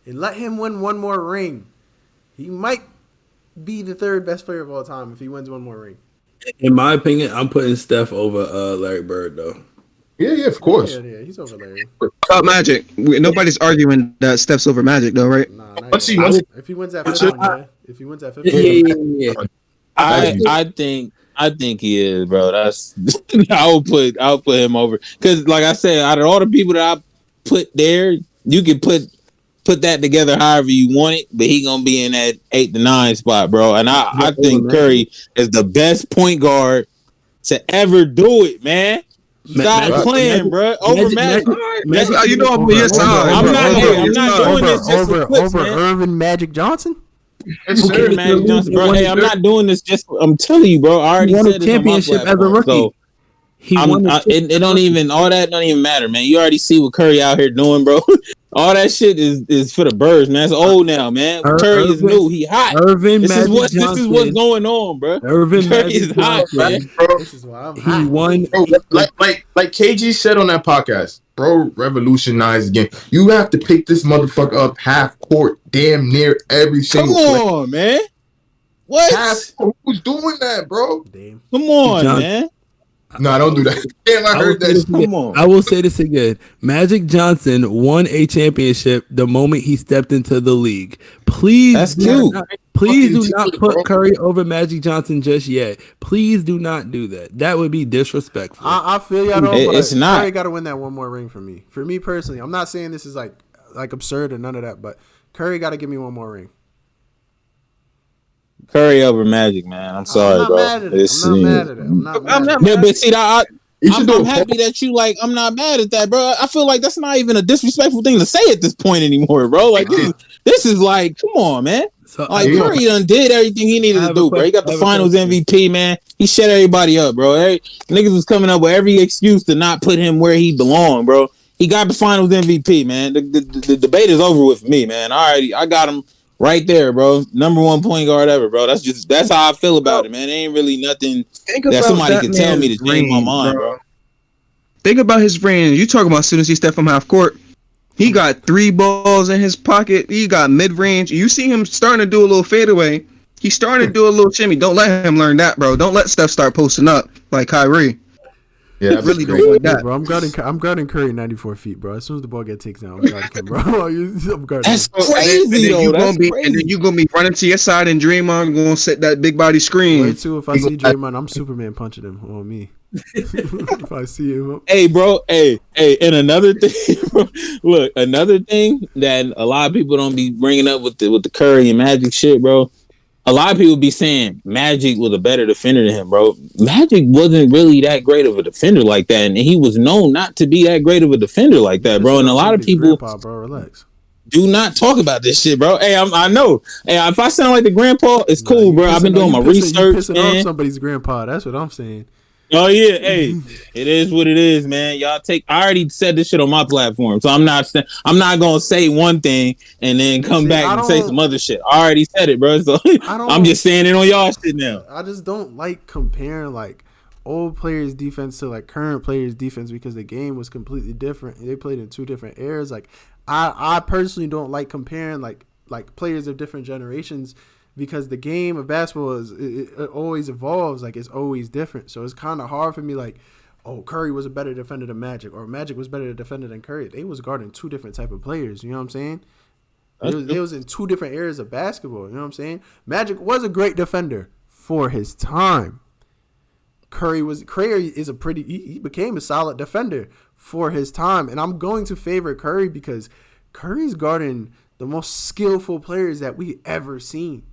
and let him win one more ring. He might be the 3rd best player of all time if he wins one more ring. In my opinion, I'm putting Steph over Larry Bird, though. Yeah, of course. Yeah, he's over Larry. Magic. Nobody's arguing that Steph's over Magic, though, right? Nah, if he wins that 5th one, yeah. If he wins that 5th one, I think he is, bro. That's I'll put him over because, like I said, out of all the people that I put there, you can put that together however you want it, but he gonna be in that 8 to 9 spot, bro. And I think Curry is the best point guard to ever do it, man. Stop playing, bro. Over Magic. You know I'm on your side. I'm not doing this just for clicks, over man. Irvin Magic Johnson. Okay, Magic Johnson, bro. Hey, I'm not doing this just. I'm telling you, bro. I already won said a championship as a rookie. So it don't even all that don't even matter, man. You already see what Curry out here doing, bro. All that shit is for the birds, man. It's old now, man. Curry is new. He hot. This is what's going on, bro. Curry is hot, man. Bro. This is why I'm hot. He won. Bro, like KG said on that podcast, bro, revolutionized the game. You have to pick this motherfucker up half court, damn near every single Come on, man. What? Who's doing that, bro? Damn. Come on, man. No, don't do that. Damn, I heard that. Come on. I will say this again. Magic Johnson won a championship the moment he stepped into the league. Please, that's cute. Please do not put Curry over Magic Johnson just yet. Please do not do that. That would be disrespectful. I feel y'all though, but it's not. Curry got to win that one more ring for me. For me personally, I'm not saying this is like absurd or none of that, but Curry got to give me one more ring. Curry over Magic, man. I'm sorry, bro. I'm not mad at it. Yeah, but see, I'm happy that you like. I'm not mad at that, bro. I feel like that's not even a disrespectful thing to say at this point anymore, bro. Like this is like, come on, man. So, like Curry done did everything he needed to do, bro. He got the Finals MVP, man. He shut everybody up, bro. Niggas was coming up with every excuse to not put him where he belonged, bro. He got the Finals MVP, man. The debate is over with me, man. I got him. Right there, bro. Number 1 point guard ever, bro. That's how I feel about it, man. It ain't really nothing that somebody can tell me to change my mind, bro. Think about his range. You talking about as soon as he stepped from half court, he got 3 balls in his pocket. He got mid range. You see him starting to do a little fadeaway. He's starting to do a little shimmy. Don't let him learn that, bro. Don't let Steph start posting up like Kyrie. Yeah, that'd be Really don't crazy. want Yeah, that. bro, I'm guarding Curry 94 feet, bro. As soon as the ball gets taken down, I'm guarding him, bro. I'm guarding That's him. crazy though. That's And crazy. then you gonna be running to your side, and Draymond gonna set that big body Where screen. to if I see Draymond, I'm Superman punching him on me. If I see him, Hey, bro. Hey, and another thing, bro, look, another thing that a lot of people don't be bringing up with the Curry and Magic shit, bro. A lot of people be saying Magic was a better defender than him, bro. Magic wasn't really that great of a defender like that, and he was known not to be that great of a defender like you that, just bro. said And a on lot of somebody's people grandpa, bro. Relax. do not talk about this shit, bro. Hey, I know. Hey, if I sound like the grandpa, it's Nah, cool, you bro. I've been doing my You research, pissing off man. somebody's grandpa. That's what I'm saying. Oh yeah, hey, it is what it is, man. Y'all I already said this shit on my platform, so I'm not gonna say one thing and then come See, back and say some other shit. I already said it, bro. So I I'm don't. just saying it on y'all shit now. I just don't like comparing like old players' defense to like current players' defense because the game was completely different. They played in two different eras. Like I personally don't like comparing like players of different generations because the game of basketball it always evolves. Like it's always different. So it's kind of hard for me like, oh, Curry was a better defender than Magic, or Magic was better defender than Curry. They was guarding two different type of players. You know what I'm saying? It was in two different areas of basketball. You know what I'm saying? Magic was a great defender for his time. Curry is a pretty. He became a solid defender for his time, and I'm going to favor Curry because Curry's guarding the most skillful players that we ever seen.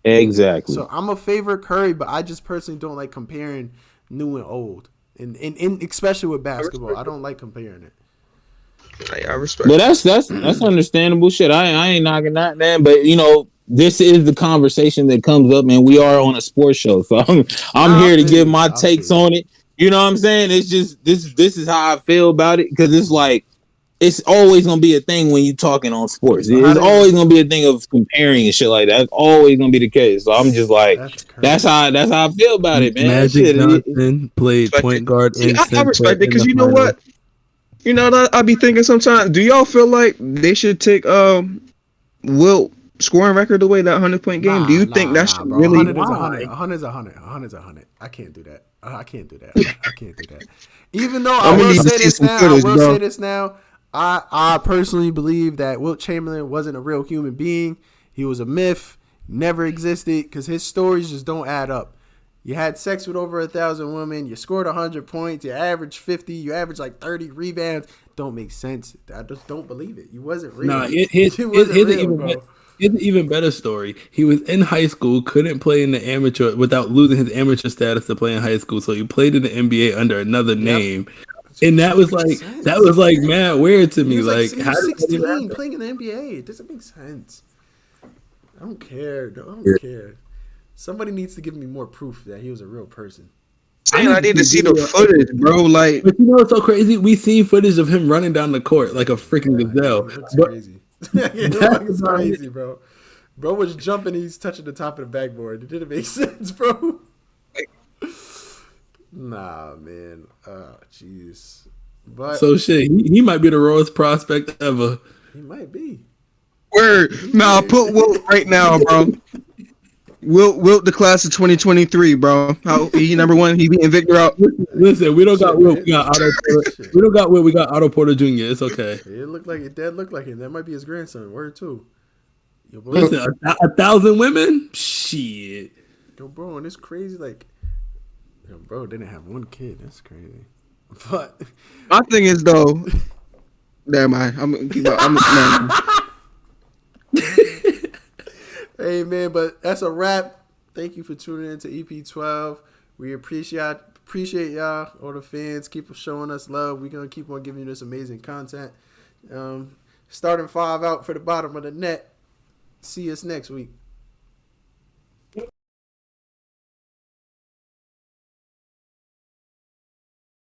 Exactly. So I'm a favor Curry, but I just personally don't like comparing new and old, and especially with basketball. I don't like comparing it. I respect. But that's understandable shit. I ain't knocking that, man. But you know, this is the conversation that comes up, man. We are on a sports show, so I'm here to give my takes on it. You know what I'm saying? It's just this is how I feel about it because it's like it's always gonna be a thing when you talking on sports. It's always gonna be a thing of comparing and shit like that. It's always gonna be the case. So I'm just like, that's how I feel about it, man. Magic Shit, Johnson played point guard See, and I center respect it in because the you know finals. what? You know, I be thinking sometimes. Do y'all feel like they should take Wilt scoring record away that 100-point game? Do you think that should bro. really? 100 is 100. 100 is 100. 100 is 100. I can't do that. I can't do that. I can't do that. Even though I will say this now, I personally believe that Wilt Chamberlain wasn't a real human being. He was a myth, never existed, because his stories just don't add up. You had sex with over 1,000 women. You scored 100 points. You averaged 50. You averaged like 30 rebounds. Don't make sense. I just don't believe it. You wasn't real. Nah, here's an even better story. He was in high school, couldn't play in the amateur without losing his amateur status to play in high school. So he played in the NBA under another name, and that was like mad weird to me. Like, he was 16 playing in the NBA. It doesn't make sense. I don't care. I don't care. Somebody needs to give me more proof that he was a real person. I need to see the footage, bro. Like, but you know what's so crazy? We seen footage of him running down the court like a freaking gazelle. That's crazy. That's crazy, bro. Bro was jumping. He's touching the top of the backboard. It didn't make sense, bro. Nah, man. Jeez. But so shit, he might be the rawest prospect ever. He might be. Word. Nah, put Wilt right now, bro. Wilt the class of 2023, bro. He number one. He beating Victor out. Listen, we don't got Wilt. We got Otto Porter. We don't got Wilt. We got Otto Porter Jr. It's okay. It looked like it. That looked like him. That might be his grandson. Word too. Yo, bro, listen, 1,000 women. Shit. Yo, bro, and it's crazy. Like, yo, bro didn't have one kid. That's crazy. But my thing is though. Never mind. I'm gonna keep. Hey man, but that's a wrap. Thank you for tuning in to EP12. We appreciate y'all, all the fans. Keep showing us love. We're gonna keep on giving you this amazing content. Starting 5 out for the bottom of the net. See us next week.